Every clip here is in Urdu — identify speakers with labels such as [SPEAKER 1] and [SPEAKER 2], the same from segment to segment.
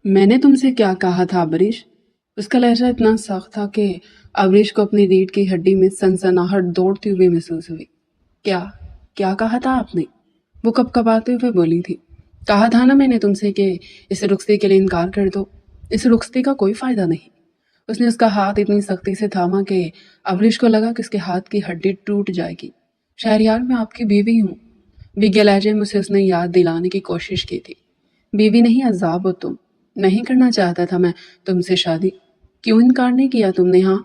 [SPEAKER 1] میں نے تم سے کیا کہا تھا ابریش؟ اس کا لہجہ اتنا سخت تھا کہ ابریش کو اپنی ریڑھ کی ہڈی میں سنسناہٹ دوڑتی ہوئی محسوس ہوئی۔ کیا کیا کہا تھا آپ نے؟ وہ کپ کپاتے ہوئے بولی تھی۔ کہا تھا نا میں نے تم سے کہ اس رخصتی کے لیے انکار کر دو، اس رخصتی کا کوئی فائدہ نہیں۔ اس نے اس کا ہاتھ اتنی سختی سے تھاما کہ ابریش کو لگا کہ اس کے ہاتھ کی ہڈی ٹوٹ جائے گی۔ شہریار، میں آپ کی بیوی ہوں، بھیگے لہجے میں اسے اس نے یاد دلانے کی کوشش کی تھی۔ بیوی نہیں، عذاب ہو تم۔ نہیں کرنا چاہتا تھا میں تم سے شادی، کیوں انکار نہیں کیا تم نے؟ ہاں،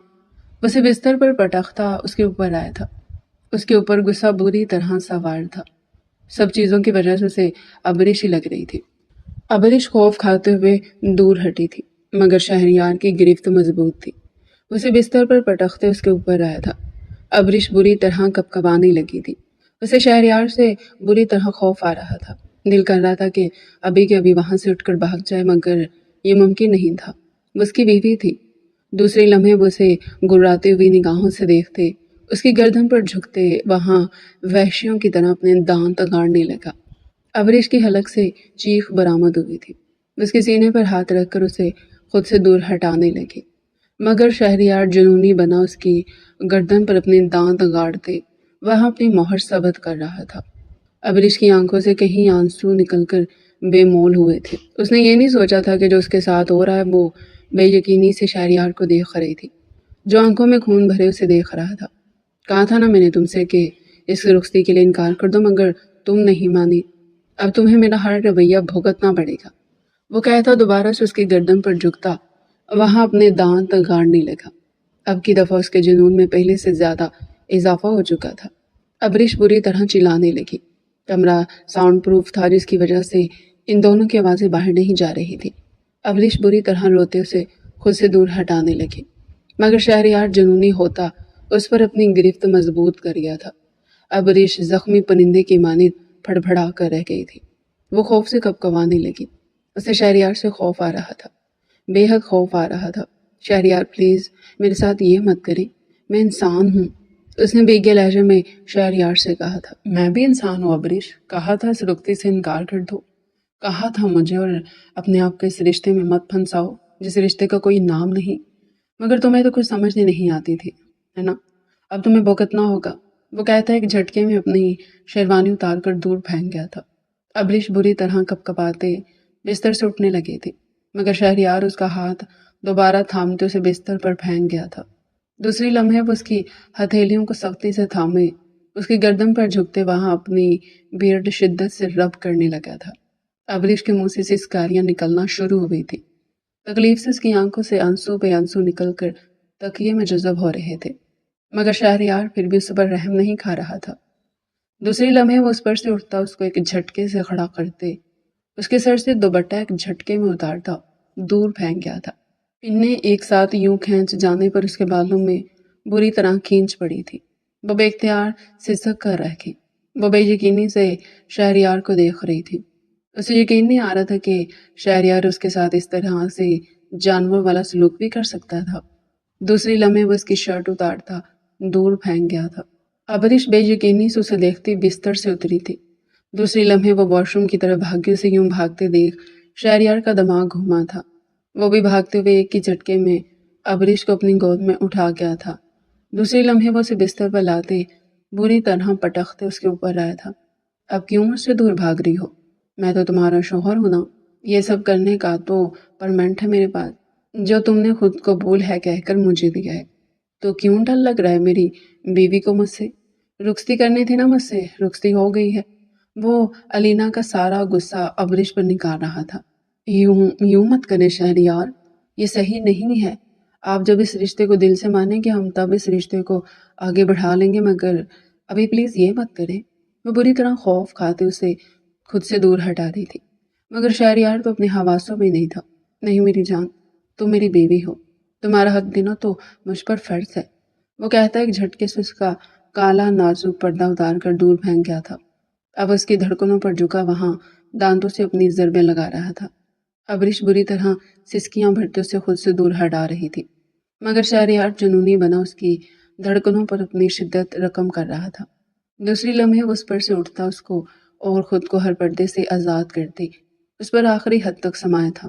[SPEAKER 1] اسے بستر پر پٹختا اس کے اوپر آیا تھا۔ اس کے اوپر غصہ بری طرح سوار تھا۔ سب چیزوں کی وجہ سے اسے ابریش ہی لگ رہی تھی۔ ابریش خوف کھاتے ہوئے دور ہٹی تھی، مگر شہریار کی گرفت مضبوط تھی۔ اسے بستر پر پٹختے اس کے اوپر آیا تھا۔ ابریش بری طرح کپکپانے لگی تھی۔ اسے شہریار سے بری طرح خوف آ رہا تھا۔ دل کر رہا تھا کہ ابھی کے ابھی وہاں سے اٹھ کر بھاگ جائے، مگر یہ ممکن نہیں تھا۔ وہ اس کی بیوی تھی۔ دوسرے لمحے وہ اسے گراتے ہوئی نگاہوں سے دیکھتے، اس کی گردن پر جھکتے وہاں وحشیوں کی طرح اپنے دانت اگاڑنے لگا۔ ابریش کی حلق سے چیخ برآمد ہوئی تھی۔ اس کے سینے پر ہاتھ رکھ کر اسے خود سے دور ہٹانے لگے، مگر شہریار جنونی بنا اس کی گردن پر اپنے دانت اگاڑتے وہاں اپنی مہر ثبت کر رہا تھا۔ ابریش کی آنکھوں سے کہیں آنسو نکل کر بے مول ہوئے تھے۔ اس نے یہ نہیں سوچا تھا کہ جو اس کے ساتھ ہو رہا ہے وہ بے یقینی سے شہریار کو دیکھ رہی تھی، جو آنکھوں میں خون بھرے اسے دیکھ رہا تھا۔ کہا تھا نا میں نے تم سے کہ اس رخصتی کے لیے انکار کر دو، مگر تم نہیں مانی۔ اب تمہیں میرا ہر رویہ بھگتنا پڑے گا۔ وہ کہتا دوبارہ سے اس کی گردن پر جھکتا وہاں اپنے دانت گاڑنے لگا۔ اب کی دفعہ اس کے جنون میں پہلے سے زیادہ اضافہ ہو چکا تھا۔ ابریش بری طرح چلانے لگی۔ کمرہ ساؤنڈ پروف تھا، جس کی وجہ سے ان دونوں کی آوازیں باہر نہیں جا رہی تھی۔ ابریش بری طرح روتے اسے خود سے دور ہٹانے لگے، مگر شہریار جنونی ہوتا اس پر اپنی گرفت مضبوط کر گیا تھا۔ ابریش زخمی پرندے کی مانند پھڑپھڑا کر رہ گئی تھی۔ وہ خوف سے کپکپانے لگی۔ اسے شہریار سے خوف آ رہا تھا، بے حد خوف آ رہا تھا۔ شہریار پلیز میرے ساتھ یہ مت کریں، میں انسان ہوں، اس نے بھیگے لہجے میں شہریار سے کہا تھا۔ میں بھی انسان ہوں ابریش، کہا تھا اس رخصتی سے انکار کر دو، کہا تھا مجھے اور اپنے آپ کو اس رشتے میں مت پھنساؤ جس رشتے کا کوئی نام نہیں، مگر تمہیں تو کچھ سمجھنے نہیں آتی تھی، ہے نا؟ اب تمہیں بھگتنا ہوگا۔ وہ کہتا ایک جھٹکے میں اپنی شیروانی اتار کر دور پھینک گیا تھا۔ ابریش بری طرح کپکپاتے بستر سے اٹھنے لگے تھے، مگر شہریار اس کا ہاتھ دوبارہ تھامتے اسے بستر پر پھینک گیا تھا۔ دوسری لمحے وہ اس کی ہتھیلیوں کو سختی سے تھامے اس کی گردن پر جھکتے وہاں اپنی بیئرڈ شدت سے رب کرنے لگا تھا۔ ابریش کے منہ سے سسکاریاں نکلنا شروع ہو گئی تھی۔ تکلیف سے اس کی آنکھوں سے آنسو پہ آنسو نکل کر تکیے میں جذب ہو رہے تھے، مگر شہریار پھر بھی اس پر رحم نہیں کھا رہا تھا۔ دوسری لمحے وہ اس پر سے اٹھتا، اس کو ایک جھٹکے سے کھڑا کرتے اس کے سر سے دوپٹہ ایک جھٹکے میں اتارتا دور پھینک گیا تھا۔ پنیں ایک ساتھ یوں کھینچ جانے پر اس کے بالوں میں بری طرح کھینچ پڑی تھی۔ وہ بے اختیار سسک کر رہ گئی۔ وہ بے یقینی سے شہریار کو دیکھ رہی تھی۔ اسے یقین نہیں آ رہا تھا کہ شہریار اس کے ساتھ اس طرح سے جانور والا سلوک بھی کر سکتا تھا۔ دوسری لمحے وہ اس کی شرٹ اتارتا دور پھینک گیا تھا۔ ابریش بے یقینی سے اسے دیکھتی بستر سے اتری تھی۔ دوسری لمحے وہ واش روم کی طرف بھاگی، اسے یوں بھاگتے دیکھ شہریار کا دماغ گھوما تھا۔ وہ بھی بھاگتے ہوئے ایک ہی جھٹکے میں ابریش کو اپنی گود میں اٹھا گیا تھا۔ دوسری لمحے وہ اسے بستر پر لاتے بری طرح پٹختے اس کے اوپر آیا تھا۔ اب کیوں مجھ سے دور بھاگ رہی ہو؟ میں تو تمہارا شوہر ہوں نا، یہ سب کرنے کا تو پرمنٹ ہے میرے پاس، جو تم نے خود قبول ہے کہہ کر مجھے دیا ہے، تو کیوں ڈر لگ رہا ہے میری بیوی کو مجھ سے؟ رخصتی کرنی تھی نا مجھ سے، رخصتی ہو گئی ہے۔ وہ علینا کا سارا غصہ ابریش پر نکال رہا تھا۔ یوں مت کرے شہریار، یہ صحیح نہیں ہے۔ آپ جب اس رشتے کو دل سے مانیں گے ہم تب اس رشتے کو آگے بڑھا لیں گے، مگر ابھی پلیز یہ مت کریں۔ وہ بری طرح خوف کھاتے اسے خود سے دور ہٹا رہی تھی، مگر شہریار تو اپنے حواسوں میں نہیں تھا۔ نہیں میری جان، تم میری بیوی ہو، تمہارا حق دینا تو مجھ پر فرض ہے۔ وہ کہتا ایک جھٹکے سے اس کا کالا نازک پردہ اتار کر دور پھینک گیا تھا۔ اب اس کی دھڑکنوں پر جھکا وہاں دانتوں سے اپنی ضربیں لگا رہا تھا۔ ابریش بری طرح سسکیاں بھرتے اسے خود سے دور ہٹا رہی تھی، مگر شہریار جنونی بنا اس کی دھڑکنوں پر اپنی شدت رقم کر رہا تھا۔ دوسری لمحے وہ اس پر سے اٹھتا، اس کو اور خود کو ہر پردے سے آزاد کرتی اس پر آخری حد تک سمایا تھا۔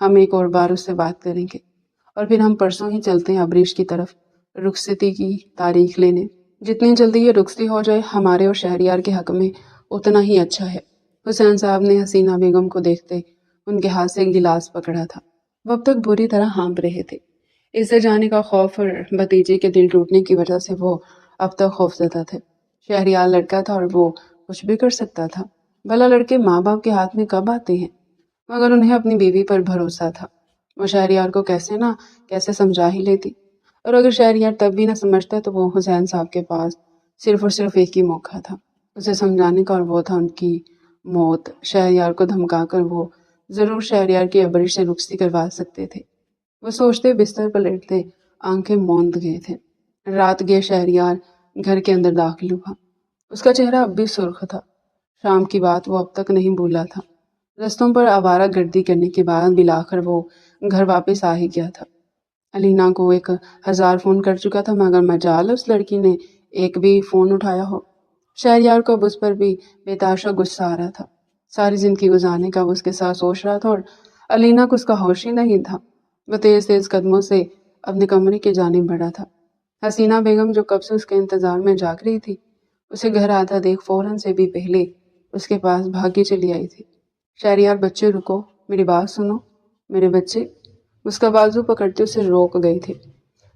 [SPEAKER 1] ہم ایک اور بار اس سے بات کریں گے اور پھر ہم پرسوں ہی چلتے ہیں ابریش کی طرف رخصتی کی تاریخ لینے۔ جتنی جلدی یہ رخصتی ہو جائے ہمارے اور شہریار کے حق میں اتنا ہی اچھا ہے۔ حسین صاحب نے حسینہ بیگم کو دیکھتے ان کے ہاتھ سے ایک گلاس پکڑا تھا۔ وہ اب تک بری طرح ہانپ رہے تھے۔ اس سے جانے کا خوف اور بھتیجے کے دل ٹوٹنے کی وجہ سے وہ اب تک خوفزدہ تھے۔ شہریار لڑکا تھا اور وہ کچھ بھی کر سکتا تھا۔ بھلا لڑکے ماں باپ کے ہاتھ میں کب آتے ہیں؟ مگر انہیں اپنی بیوی پر بھروسہ تھا۔ وہ شہریار کو کیسے سمجھا ہی لیتی، اور اگر شہریار تب بھی نہ سمجھتا تو وہ حسین صاحب کے پاس صرف اور صرف ایک ہی موقع تھا اسے سمجھانے کا، اور وہ تھا ان کی موت۔ شہریار کو دھمکا کر وہ ضرور شہریار کی ابریش سے رخصتی کروا سکتے تھے۔ وہ سوچتے بستر پر لیٹتے آنکھیں موند گئے تھے۔ رات گئے شہریار گھر کے اندر داخل ہوا۔ اس کا چہرہ اب بھی سرخ تھا۔ شام کی بات وہ اب تک نہیں بھولا تھا۔ رستوں پر آوارہ گردی کرنے کے بعد بالآخر وہ گھر واپس آ ہی گیا تھا۔ علینا کو 1000 فون کر چکا تھا، مگر مجال اس لڑکی نے ایک بھی فون اٹھایا ہو۔ شہریار کو اب اس پر بھی بے تحاشا غصہ آ رہا تھا۔ ساری زندگی گزارنے کا وہ اس کے ساتھ سوچ رہا تھا اور علینا کو اس کا ہوش ہی نہیں تھا۔ وہ تیز تیز قدموں سے اپنے کمرے کی جانب بڑھا تھا۔ حسینہ بیگم جو کب سے اس کے انتظار میں جاگ رہی تھی، اسے گھر آتا دیکھ فوراً سے بھی پہلے اس کے پاس بھاگی چلی آئی تھی۔ شہریار بچے رکو، میری بات سنو، میرے بچے۔ اس کا بازو پکڑتے اسے روک گئی تھی۔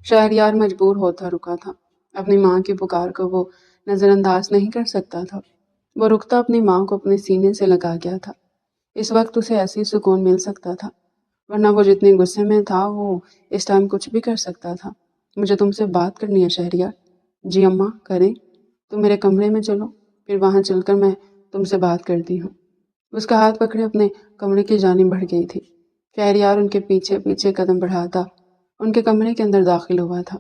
[SPEAKER 1] شہریار مجبور ہوتا رکا تھا۔ اپنی ماں کی پکار کو وہ نظر انداز نہیں کر سکتا تھا۔ وہ رکتا اپنی ماں کو اپنے سینے سے لگا گیا تھا۔ اس وقت اسے ایسی سکون مل سکتا تھا، ورنہ وہ جتنے غصے میں تھا وہ اس ٹائم کچھ بھی کر سکتا تھا۔ مجھے تم سے بات کرنی ہے شہریار۔ جی اماں کریں۔ تم میرے کمرے میں چلو، پھر وہاں چل کر میں تم سے بات کرتی ہوں۔ اس کا ہاتھ پکڑے اپنے کمرے کی جانب بڑھ گئی تھی۔ شہریار ان کے پیچھے پیچھے قدم بڑھاتا ان کے کمرے کے اندر داخل ہوا تھا۔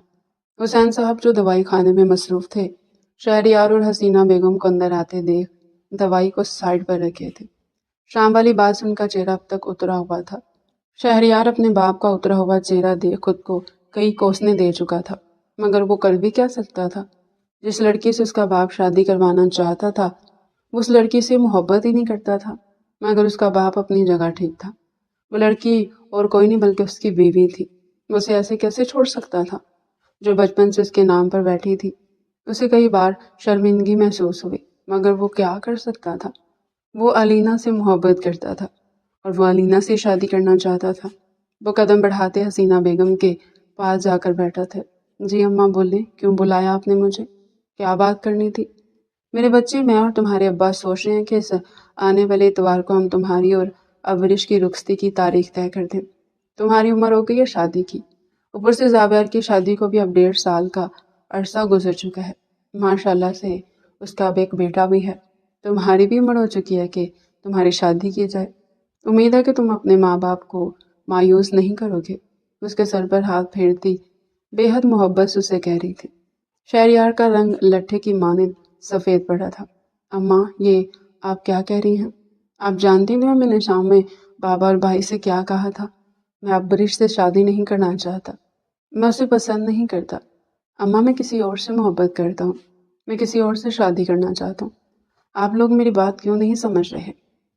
[SPEAKER 1] حسین صاحب جو دوائی خانے میں مصروف تھے، شہریار اور حسینہ بیگم کو اندر آتے دیکھ دوائی کو سائڈ پر رکھے تھے۔ شام والی بات سے ان کا چہرہ اب تک اترا ہوا تھا۔ شہریار اپنے باپ کا اترا ہوا چہرہ دیکھ خود کو کئی کوسنے دے چکا تھا، مگر وہ کر بھی کیا سکتا تھا؟ جس لڑکی سے اس کا باپ شادی کروانا چاہتا تھا وہ اس لڑکی سے محبت ہی نہیں کرتا تھا، مگر اس کا باپ اپنی جگہ ٹھیک تھا۔ وہ لڑکی اور کوئی نہیں بلکہ اس کی بیوی تھی۔ وہ اسے ایسے کیسے چھوڑ سکتا تھا جو بچپن سے اس کے نام پر بیٹھی تھی؟ اسے کئی بار شرمندگی محسوس ہوئی، مگر وہ کیا کر سکتا تھا؟ وہ علینا سے محبت کرتا تھا اور وہ علینا سے شادی کرنا چاہتا تھا۔ وہ قدم بڑھاتے حسینہ بیگم کے پاس جا کر بیٹھا تھا۔ جی اماں بولے، کیوں بلایا آپ نے مجھے؟ کیا بات کرنی تھی؟ میرے بچے، میں اور تمہارے ابا سوچ رہے ہیں کہ اس آنے والے اتوار کو ہم تمہاری اور ابریش کی رخصتی کی تاریخ طے کر دیں۔ تمہاری عمر ہو گئی ہے شادی کی، اوپر سے زابیر کی شادی کو بھی اب 1.5 سال کا عرصہ گزر چکا ہے۔ ماشاءاللہ سے اس کا اب ایک بیٹا بھی ہے۔ تمہاری بھی عمر ہو چکی ہے کہ تمہاری شادی کی جائے۔ امید ہے کہ تم اپنے ماں باپ کو مایوس نہیں کرو گے۔ اس کے سر پر ہاتھ پھیرتی بے حد محبت سے اسے کہہ رہی تھی۔ شہریار کا رنگ لٹھے کی مانند سفید پڑا تھا۔ اماں، یہ آپ کیا کہہ رہی ہیں؟ آپ جانتی نہیں میں نے شام میں بابا اور بھائی سے کیا کہا تھا؟ میں ابریش سے شادی نہیں کرنا چاہتا، میں اسے پسند نہیں کرتا۔ اماں، میں کسی اور سے محبت کرتا ہوں، میں کسی اور سے شادی کرنا چاہتا ہوں۔ آپ لوگ میری بات کیوں نہیں سمجھ رہے؟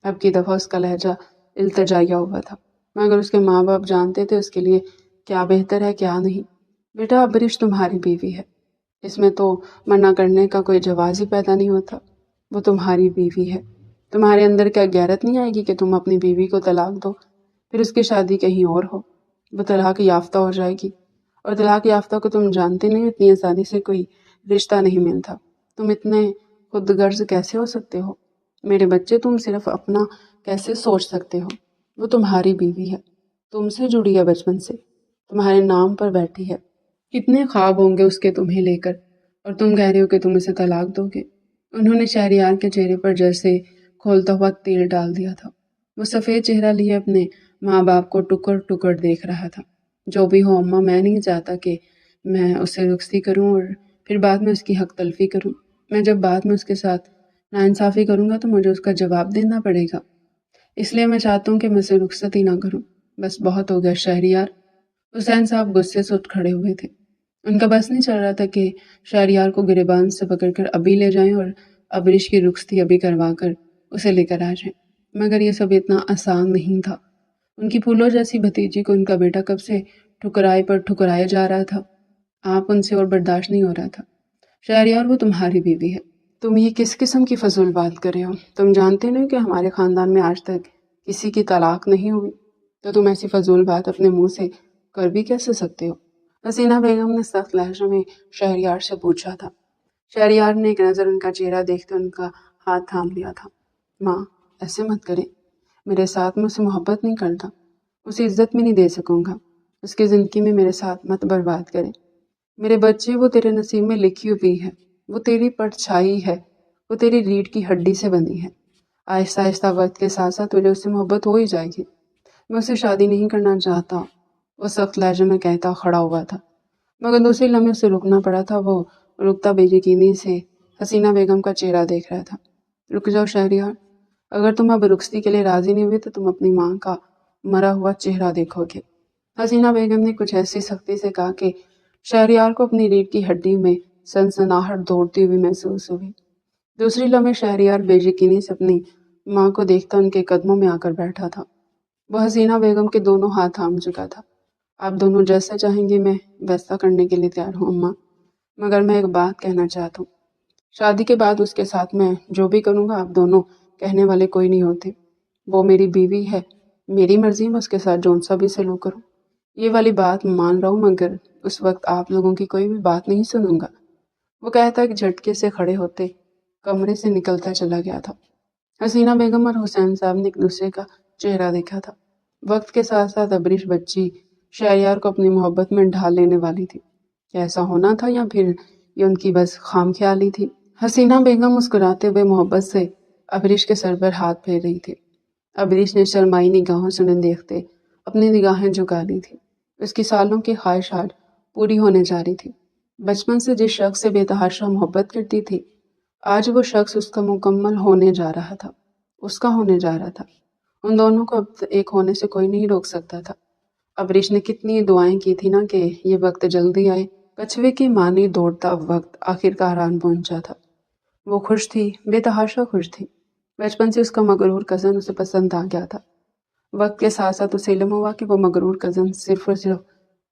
[SPEAKER 1] اب کی دفعہ اس کا لہجہ التجائیہ ہوا تھا، مگر اس کے ماں باپ جانتے تھے اس کے لیے کیا بہتر ہے کیا نہیں۔ بیٹا، ابریش تمہاری بیوی ہے، اس میں تو منع کرنے کا کوئی جواز ہی پیدا نہیں ہوتا۔ وہ تمہاری بیوی ہے۔ تمہارے اندر کیا غیرت نہیں آئے گی کہ تم اپنی بیوی کو طلاق دو، پھر اس کی شادی کہیں اور ہو؟ وہ طلاق یافتہ ہو جائے گی، اور طلاق یافتہ کو تم جانتے نہیں اتنی آسانی سے کوئی رشتہ نہیں ملتا۔ تم اتنے خود غرض کیسے ہو سکتے ہو؟ میرے بچے، تم صرف اپنا کیسے سوچ سکتے ہو؟ وہ تمہاری بیوی ہے، تم سے جڑی ہے بچپن سے، تمہارے نام پر بیٹھی ہے۔ کتنے خواب ہوں گے اس کے تمہیں لے کر، اور تم کہہ رہے ہو کہ تم اسے طلاق دو گے۔ انہوں نے شہریار کے چہرے پر جیسے کھولتا ہوا تیل ڈال دیا تھا۔ وہ سفید چہرہ لیے اپنے ماں باپ کو ٹکڑ ٹکڑ دیکھ رہا تھا۔ جو بھی ہو اماں، میں نہیں چاہتا کہ میں اسے رخصتی کروں اور پھر بعد میں اس کی حق تلفی کروں۔ میں جب بعد میں اس کے ساتھ ناانصافی کروں گا تو مجھے اس کا جواب دینا پڑے گا، اس لیے میں چاہتا ہوں کہ میں اسے رخصتی نہ کروں۔ بس بہت ہو گیا شہریار۔ حسین صاحب غصے سے اٹھ کھڑے ہوئے تھے۔ ان کا بس نہیں چل رہا تھا کہ شہریار کو گریبان سے پکڑ کر ابھی لے جائیں اور ابریش کی رخصتی ابھی کروا کر اسے لے کر آ جائیں، مگر یہ سب اتنا آسان نہیں تھا۔ ان کی پھولوں جیسی بھتیجی کو ان کا بیٹا کب سے ٹھکرائے پر ٹھکرایا جا رہا تھا۔ آپ ان سے اور برداشت نہیں ہو رہا تھا۔ شہریار وہ تمہاری بیوی ہے۔ تم یہ کس قسم کی فضول بات کر رہے ہو؟ تم جانتے نہیں کہ ہمارے خاندان میں آج تک کسی کی طلاق نہیں ہوئی، تو تم ایسی فضول بات اپنے منہ سے کر بھی کیسے سکتے ہو؟ حسینہ بیگم نے سخت لہجے میں شہریار سے پوچھا تھا۔ شہریار نے ایک نظر ان کا چہرہ دیکھتے ان کا ہاتھ تھام لیا تھا۔ ماں، ایسے مت کرے، میرے ساتھ میں اسے محبت نہیں کرتا، اسے عزت میں نہیں دے سکوں گا، اس کی زندگی میں میرے ساتھ مت برباد کرے۔ میرے بچے، وہ تیرے نصیب میں لکھی ہوئی ہے، وہ تیری پرچھائی ہے، وہ تیری ریڑھ کی ہڈی سے بنی ہے۔ آہستہ آہستہ وقت کے ساتھ ساتھ تجھے اس سے محبت ہو ہی جائے گی۔ میں اسے شادی نہیں کرنا چاہتا، وہ سخت لہجے میں کہتا کھڑا ہوا تھا، مگر دوسری لمحے اسے رکنا پڑا تھا۔ وہ رکتا بے یقینی سے حسینہ بیگم کا چہرہ دیکھ رہا تھا۔ رک جاؤ شہریار، اگر تم اب رخصتی کے لیے راضی نہیں ہوئے تو تم اپنی ماں کا مرا ہوا چہرہ دیکھو گے۔ حسینہ بیگم نے کچھ ایسی سختی سے کہا کہ شہریار کو اپنی ریڑھ کی ہڈی میں سنسناہٹ دوڑتی ہوئی محسوس ہوئی۔ دوسری لمحے شہریار بے یقینی سے اپنی ماں کو دیکھتا ان کے قدموں میں آ کر بیٹھا تھا۔ وہ حسینہ بیگم کے دونوں ہاتھ تھام چکا تھا۔ آپ دونوں جیسا چاہیں گے میں ویسا کرنے کے لیے تیار ہوں اماں، مگر میں ایک بات کہنا چاہتا ہوں۔ شادی کے بعد اس کے ساتھ میں جو بھی کروں گا آپ دونوں کہنے والے کوئی نہیں ہوتے۔ وہ میری بیوی ہے، میری مرضی میں اس کے ساتھ جون سا بھی سلوک کروں۔ یہ والی بات مان رہا ہوں، مگر اس وقت آپ لوگوں کی کوئی بھی بات نہیں سنوں گا۔ وہ کہتا ایک جھٹکے سے کھڑے ہوتے کمرے سے نکلتا چلا گیا تھا۔ حسینہ بیگم اور حسین صاحب نے ایک دوسرے کا چہرہ دیکھا تھا۔ وقت کے ساتھ ساتھ ابریش بچی شہریار کو اپنی محبت میں ڈھال لینے والی تھی۔ کیا ایسا ہونا تھا یا پھر یہ ان کی بس خام خیالی تھی؟ حسینہ بیگم مسکراتے ہوئے محبت سے ابریش کے سر پر ہاتھ پھیر رہی تھی۔ ابریش نے شرمائی نگاہوں سے انہیں دیکھتے اپنی نگاہیں جھکا لی تھی۔ اس کی سالوں کی خواہشات پوری ہونے جا رہی تھی۔ بچپن سے جس شخص سے بے تحاشا محبت کرتی تھی، آج وہ شخص اس کا مکمل ہونے جا رہا تھا، اس کا ہونے جا رہا تھا۔ ان دونوں کو اب ایک ہونے سے کوئی نہیں روک سکتا تھا۔ ابریش نے کتنی دعائیں کی تھی نا کہ یہ وقت جلدی آئے۔ کچھوے کی مانی دوڑتا وقت آخرکار آن پہنچا تھا۔ وہ خوش تھی، بے تحاشا خوش تھی۔ بچپن سے اس کا مغرور کزن اسے پسند آ گیا تھا۔ وقت کے ساتھ ساتھ اسے علم ہوا کہ وہ مغرور کزن صرف اور صرف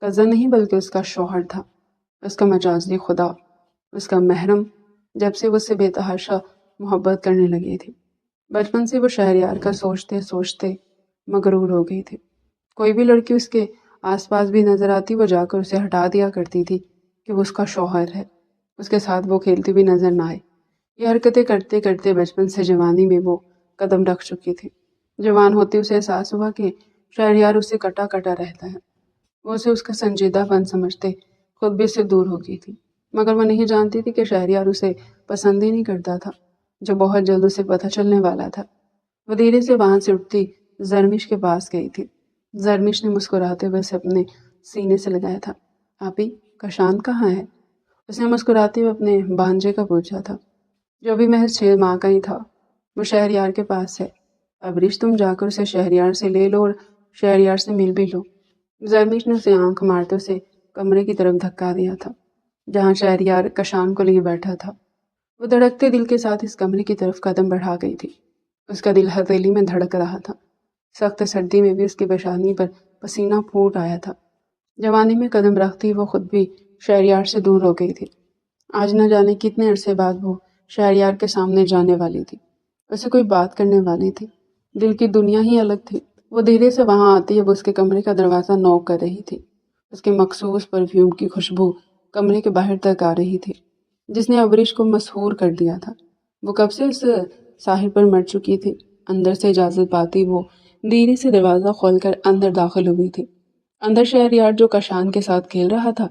[SPEAKER 1] کزن نہیں بلکہ اس کا شوہر تھا، اس کا مجازی خدا، اس کا محرم، جب سے وہ اس سے بے تحاشا محبت کرنے لگی تھی۔ بچپن سے وہ شہریار کا سوچتے سوچتے مغرور ہو گئی تھی۔ کوئی بھی لڑکی اس کے آس پاس بھی نظر آتی وہ جا کر اسے ہٹا دیا کرتی تھی کہ وہ اس کا شوہر ہے، اس کے ساتھ وہ کھیلتی بھی نظر نہ آئے۔ یہ حرکتیں کرتے کرتے بچپن سے جوانی میں وہ قدم رکھ چکی تھی۔ جوان ہوتے اسے احساس ہوا کہ شہریار اسے کٹا کٹا رہتا ہے۔ وہ اسے اس کا سنجیدہ پن سمجھتے خود بھی سے دور ہو گئی تھی، مگر وہ نہیں جانتی تھی کہ شہریار اسے پسند ہی نہیں کرتا تھا، جو بہت جلد اسے پتہ چلنے والا تھا۔ وہ دھیرے سے وہاں سے اٹھتی زرمش کے پاس گئی تھی۔ زرمش نے مسکراتے ہوئے اسے اپنے سینے سے لگایا تھا۔ آپی، کشان کہاں ہے؟ اس نے مسکراتے ہوئے اپنے بھانجے کا پوچھا تھا، جو بھی محض 6 ماہ کا ہی تھا۔ وہ شہریار کے پاس ہے۔ ابریش، تم جا کر اسے شہریار سے لے لو اور شہریار سے مل بھی لو۔ زرمش نے اسے آنکھ مارتے اسے کمرے کی طرف دھکا دیا تھا جہاں شہریار کشان کو لیے بیٹھا تھا۔ وہ دھڑکتے دل کے ساتھ اس کمرے کی طرف قدم بڑھا گئی تھی۔ اس کا دل ہتھیلی میں دھڑک رہا تھا۔ سخت سردی میں بھی اس کی پیشانی پر پسینہ پھوٹ آیا تھا۔ جوانی میں قدم رکھتی وہ خود بھی شہریار سے دور ہو گئی تھی۔ آج نہ جانے کتنے عرصے بعد وہ شہریار کے سامنے جانے والی تھی، اسے کوئی بات کرنے والی تھی۔ دل کی دنیا ہی الگ تھی۔ وہ دھیرے سے وہاں آتی اب اس کے کمرے کا دروازہ نوک کر رہی تھی۔ اس کے مخصوص پرفیوم کی خوشبو کمرے کے باہر تک آ رہی تھی، جس نے ابریش کو مسحور کر دیا تھا۔ وہ کب سے اس ساحل پر مر چکی تھی۔ اندر سے اجازت پاتی وہ دھیرے سے دروازہ کھول کر اندر داخل ہوئی تھی۔ اندر شہریار جو کشان کے ساتھ کھیل رہا تھا۔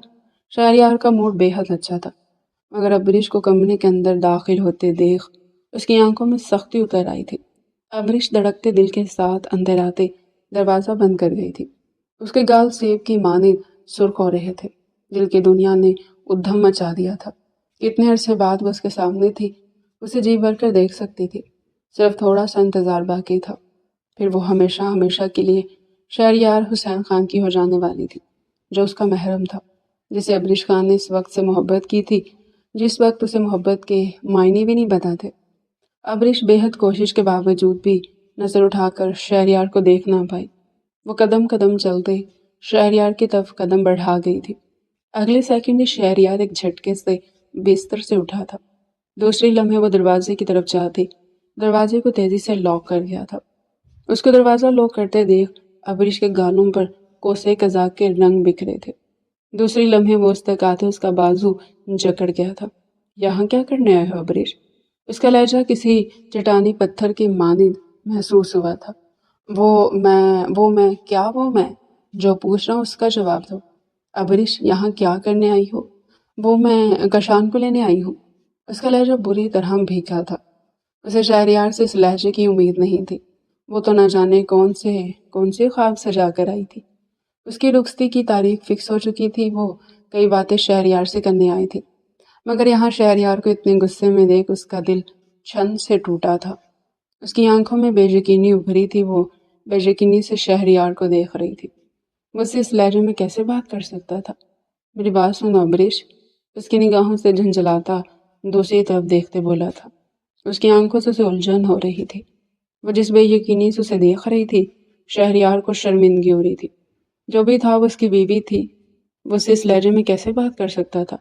[SPEAKER 1] شہریار کا موڈ بے حد اچھا تھا، مگر ابریش کو کمرے کے اندر داخل ہوتے دیکھ اس کی آنکھوں میں سختی اتر آئی تھی۔ ابریش دھڑکتے دل کے ساتھ اندر آتے دروازہ بند کر گئی تھی۔ اس کے گال سیب کی مانند سرخ ہو رہے تھے۔ دل کی دنیا نے ادھم مچا دیا تھا۔ کتنے عرصے بعد وہ اس کے سامنے تھی، اسے جی بھر کر دیکھ سکتی تھی۔ صرف تھوڑا سا انتظار باقی تھا، پھر وہ ہمیشہ ہمیشہ کے لیے شہریار حسین خان کی ہو جانے والی تھی، جو اس کا محرم تھا، جسے ابریش خان نے اس وقت سے محبت کی تھی جس وقت اسے محبت کے معنی بھی نہیں پتا تھے۔ ابریش بے حد کوشش کے باوجود بھی نظر اٹھا کر شہریار کو دیکھ نہ پائی۔ وہ قدم قدم چلتے شہریار کی طرف قدم بڑھا گئی تھی۔ اگلے سیکنڈ ہی شہریار ایک جھٹکے سے بستر سے اٹھا تھا۔ دوسری لمحے وہ دروازے کی طرف جاتی دروازے کو تیزی سے لاک کر دیا تھا۔ اس کو دروازہ لاک کرتے دیکھ ابریش کے گالوں پر کوسے قزاق کے رنگ بکھرے تھے۔ دوسری لمحے وہ اس تک آتے اس کا بازو جکڑ گیا تھا۔ یہاں کیا کرنے آئے ہو ابریش؟ اس کا لہجہ کسی چٹانی پتھر کی مانند محسوس ہوا تھا۔ وہ میں جو پوچھ رہا ہوں اس کا جواب دو۔ ابریش یہاں کیا کرنے آئی ہو؟ وہ میں کشان کو لینے آئی ہوں۔ اس کا لہجہ بری طرح بھیگا تھا۔ اسے شہریار سے اس لہجے کی امید نہیں تھی۔ وہ تو نہ جانے کون سے خواب سجا کر آئی تھی۔ اس کی رخصتی کی تاریخ فکس ہو چکی تھی۔ وہ کئی باتیں شہریار سے کرنے آئی تھی، مگر یہاں شہریار کو اتنے غصے میں دیکھ اس کا دل چھن سے ٹوٹا تھا۔ اس کی آنکھوں میں بے یقینی ابھری تھی۔ وہ بے یقینی سے شہریار کو دیکھ رہی تھی۔ وہ سے اس لہجے میں کیسے بات کر سکتا تھا؟ میری بات سنو ابریش، اس کی نگاہوں سے جھنجھلاتا دوسری طرف دیکھتے بولا تھا۔ اس کی آنکھوں سے اسے الجھن ہو رہی تھی۔ وہ جس بے یقینی سے اسے دیکھ رہی تھی، شہریار کو شرمندگی ہو رہی تھی۔ جو بھی تھا وہ اس کی بیوی تھی۔ وہ اسے اس لہجے میں کیسے بات کر سکتا تھا؟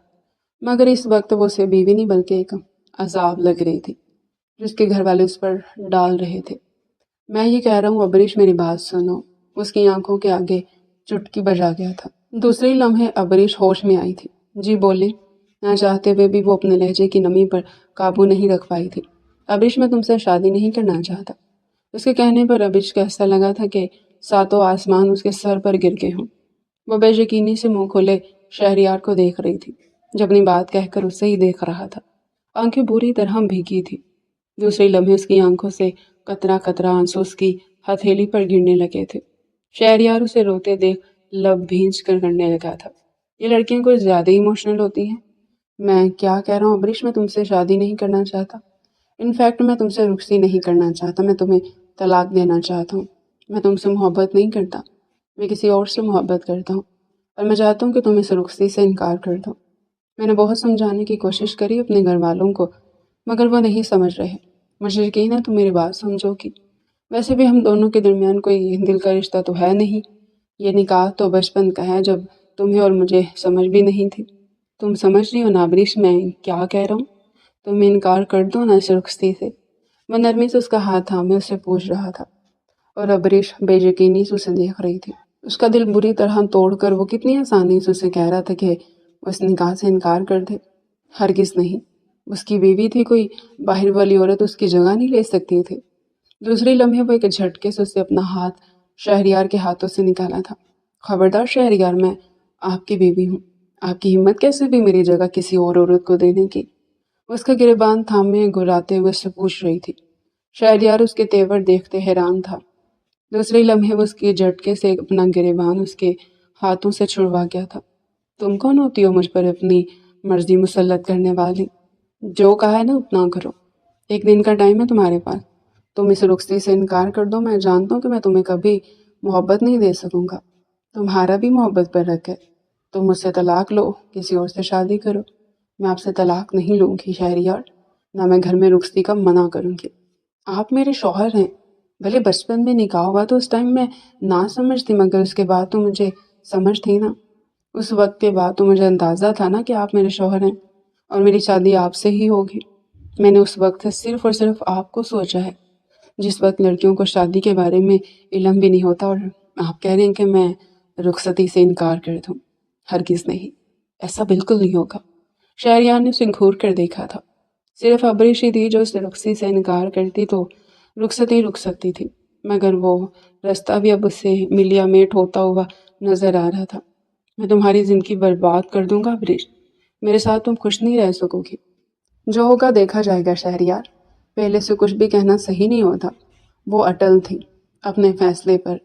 [SPEAKER 1] مگر اس وقت وہ اسے بیوی نہیں بلکہ ایک عذاب لگ رہی تھی جس کے گھر والے اس پر ڈال رہے تھے۔ میں یہ کہہ رہا ہوں ابریش، میری بات سنو۔ اس کی آنکھوں کے آگے چٹکی بجا گیا تھا۔ دوسری لمحے ابریش ہوش میں آئی تھی۔ جی بولے، نہ چاہتے ہوئے بھی وہ اپنے لہجے کی نمی پر قابو نہیں رکھ پائی تھی۔ ابریش، میں تم سے شادی نہیں کرنا چاہتا۔ اس کے کہنے پر ابریش کو ایسا لگا تھا کہ ساتوں آسمان اس کے سر پر گر گئے ہوں۔ وہ بے یقینی سے منہ کھولے شہریار کو دیکھ رہی تھی جو اپنی بات کہہ کر اسے ہی دیکھ رہا تھا۔ آنکھیں بری طرح بھیگی تھی۔ دوسری لمحے اس کی آنکھوں سے قطرہ قطرہ آنسو اس کی ہتھیلی پر گرنے لگے تھے۔ شہریار اسے روتے دیکھ لب بھینچ کر کرنے لگا تھا۔ یہ لڑکیاں کچھ زیادہ ایموشنل ہوتی ہیں۔ میں کیا کہہ رہا ہوں ابریش، میں تم سے شادی نہیں کرنا چاہتا۔ انفیکٹ میں تم سے رخصتی نہیں کرنا چاہتا۔ میں تمہیں طلاق دینا چاہتا ہوں۔ میں تم سے محبت نہیں کرتا، میں کسی اور سے محبت کرتا ہوں، اور میں چاہتا ہوں کہ تم اس رخصتی سے انکار کر دو۔ میں نے بہت سمجھانے کی کوشش کری اپنے گھر والوں کو، مگر وہ نہیں سمجھ رہے۔ مجھے یقین ہے تم میری بات سمجھو گی۔ ویسے بھی ہم دونوں کے درمیان کوئی دل کا رشتہ تو ہے نہیں۔ یہ نکاح تو بچپن کا ہے، جب تمہیں اور مجھے سمجھ بھی نہیں تھی۔ تم سمجھ رہی ہو نا ابریش میں کیا کہہ رہا ہوں؟ تم انکار کر دو نا اس رخصتی سے۔ وہ نرمی سے اس کا ہاتھ تھامے اسے پوچھ رہا تھا، اور ابریش بے یقینی سے اسے دیکھ رہی تھی۔ اس کا دل بری طرح توڑ کر وہ کتنی آسانی سے اسے کہہ رہا تھا کہ وہ اس نکاح سے انکار کر دے۔ ہرگز نہیں، اس کی بیوی تھی، کوئی باہر والی عورت اس کی جگہ نہیں لے سکتی تھی۔ دوسری لمحے وہ ایک جھٹکے سے اسے اپنا ہاتھ شہریار کے ہاتھوں سے نکالا تھا۔ خبردار شہریار، میں آپ کی بیوی ہوں۔ آپ کی ہمت کیسے بھی میری جگہ کسی اور عورت کو دینے کی؟ اس کا گریبان تھامے گراتے ہوئے اس سے پوچھ رہی تھی۔ شہریار اس کے تیور دیکھتے حیران تھا۔ دوسری لمحے وہ اس کے جھٹکے سے اپنا گریبان اس کے ہاتھوں سے چھڑوا گیا تھا۔ تم کون ہوتی ہو مجھ پر اپنی مرضی مسلط کرنے والی؟ جو کہا ہے نا اتنا کرو۔ ایک دن کا ٹائم ہے تمہارے پاس۔ تم اس رخصتی سے انکار کر دو۔ میں جانتا ہوں کہ میں تمہیں کبھی محبت نہیں دے سکوں گا۔ تمہارا بھی محبت پر حق ہے۔ تم مجھ سے طلاق لو، کسی اور سے شادی کرو۔ میں آپ سے طلاق نہیں لوں گی شہریار، نہ میں گھر میں رخصتی کا منع کروں گی۔ آپ میرے شوہر ہیں۔ بھلے بچپن میں نکاح ہوا تو اس ٹائم میں نہ سمجھ تھی، مگر اس کے بعد تو مجھے سمجھ تھی نا۔ اس وقت کے بعد تو مجھے اندازہ تھا نا کہ آپ میرے شوہر ہیں اور میری شادی آپ سے ہی ہوگی۔ میں نے اس وقت صرف اور صرف آپ کو سوچا ہے، جس وقت لڑکیوں کو شادی کے بارے میں علم بھی نہیں ہوتا، اور آپ کہہ رہے ہیں کہ میں رخصتی سے انکار کر دوں۔ ہرگز نہیں، ایسا بالکل نہیں ہوگا۔ شہریار نے اسے گھور کر دیکھا تھا۔ صرف ابریش ہی تھی جو اس رخصتی سے انکار کرتی تو رخصتی رک سکتی تھی، مگر وہ رستہ بھی اب اسے ملیا میٹ ہوتا ہوا نظر آ رہا تھا۔ میں تمہاری زندگی برباد کر دوں گا ابریش، میرے ساتھ تم خوش نہیں رہ سکو گی۔ جو ہوگا دیکھا جائے گا شہریار۔ پہلے سے کچھ بھی کہنا صحیح نہیں ہوتا۔ وہ اٹل تھی اپنے فیصلے پر۔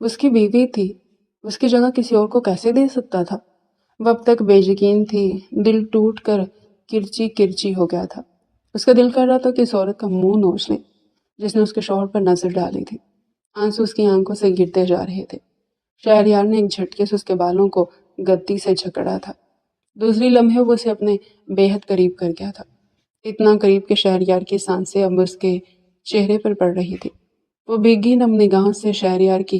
[SPEAKER 1] اس کی بیوی تھی، اس کی جگہ کسی اور کو کیسے دے سکتا تھا؟ وہ اب تک بے یقین تھی، دل ٹوٹ کر کرچی کرچی ہو گیا تھا۔ اس کا دل کر رہا تھا کہ اس عورت کا منہ نوچ لے جس نے اس کے شوہر پر نظر ڈالی تھی۔ آنسو اس کی آنکھوں سے گرتے جا رہے تھے۔ شہریار نے ایک جھٹکے سے اس کے بالوں کو گدی سے جھکڑا تھا۔ دوسری لمحے وہ اسے اپنے بے حد قریب کر گیا تھا، اتنا قریب کہ شہریار کی سانسیں اب اس کے چہرے پر پڑ رہی تھی۔ وہ بھیگی نم نگاہوں سے شہریار کی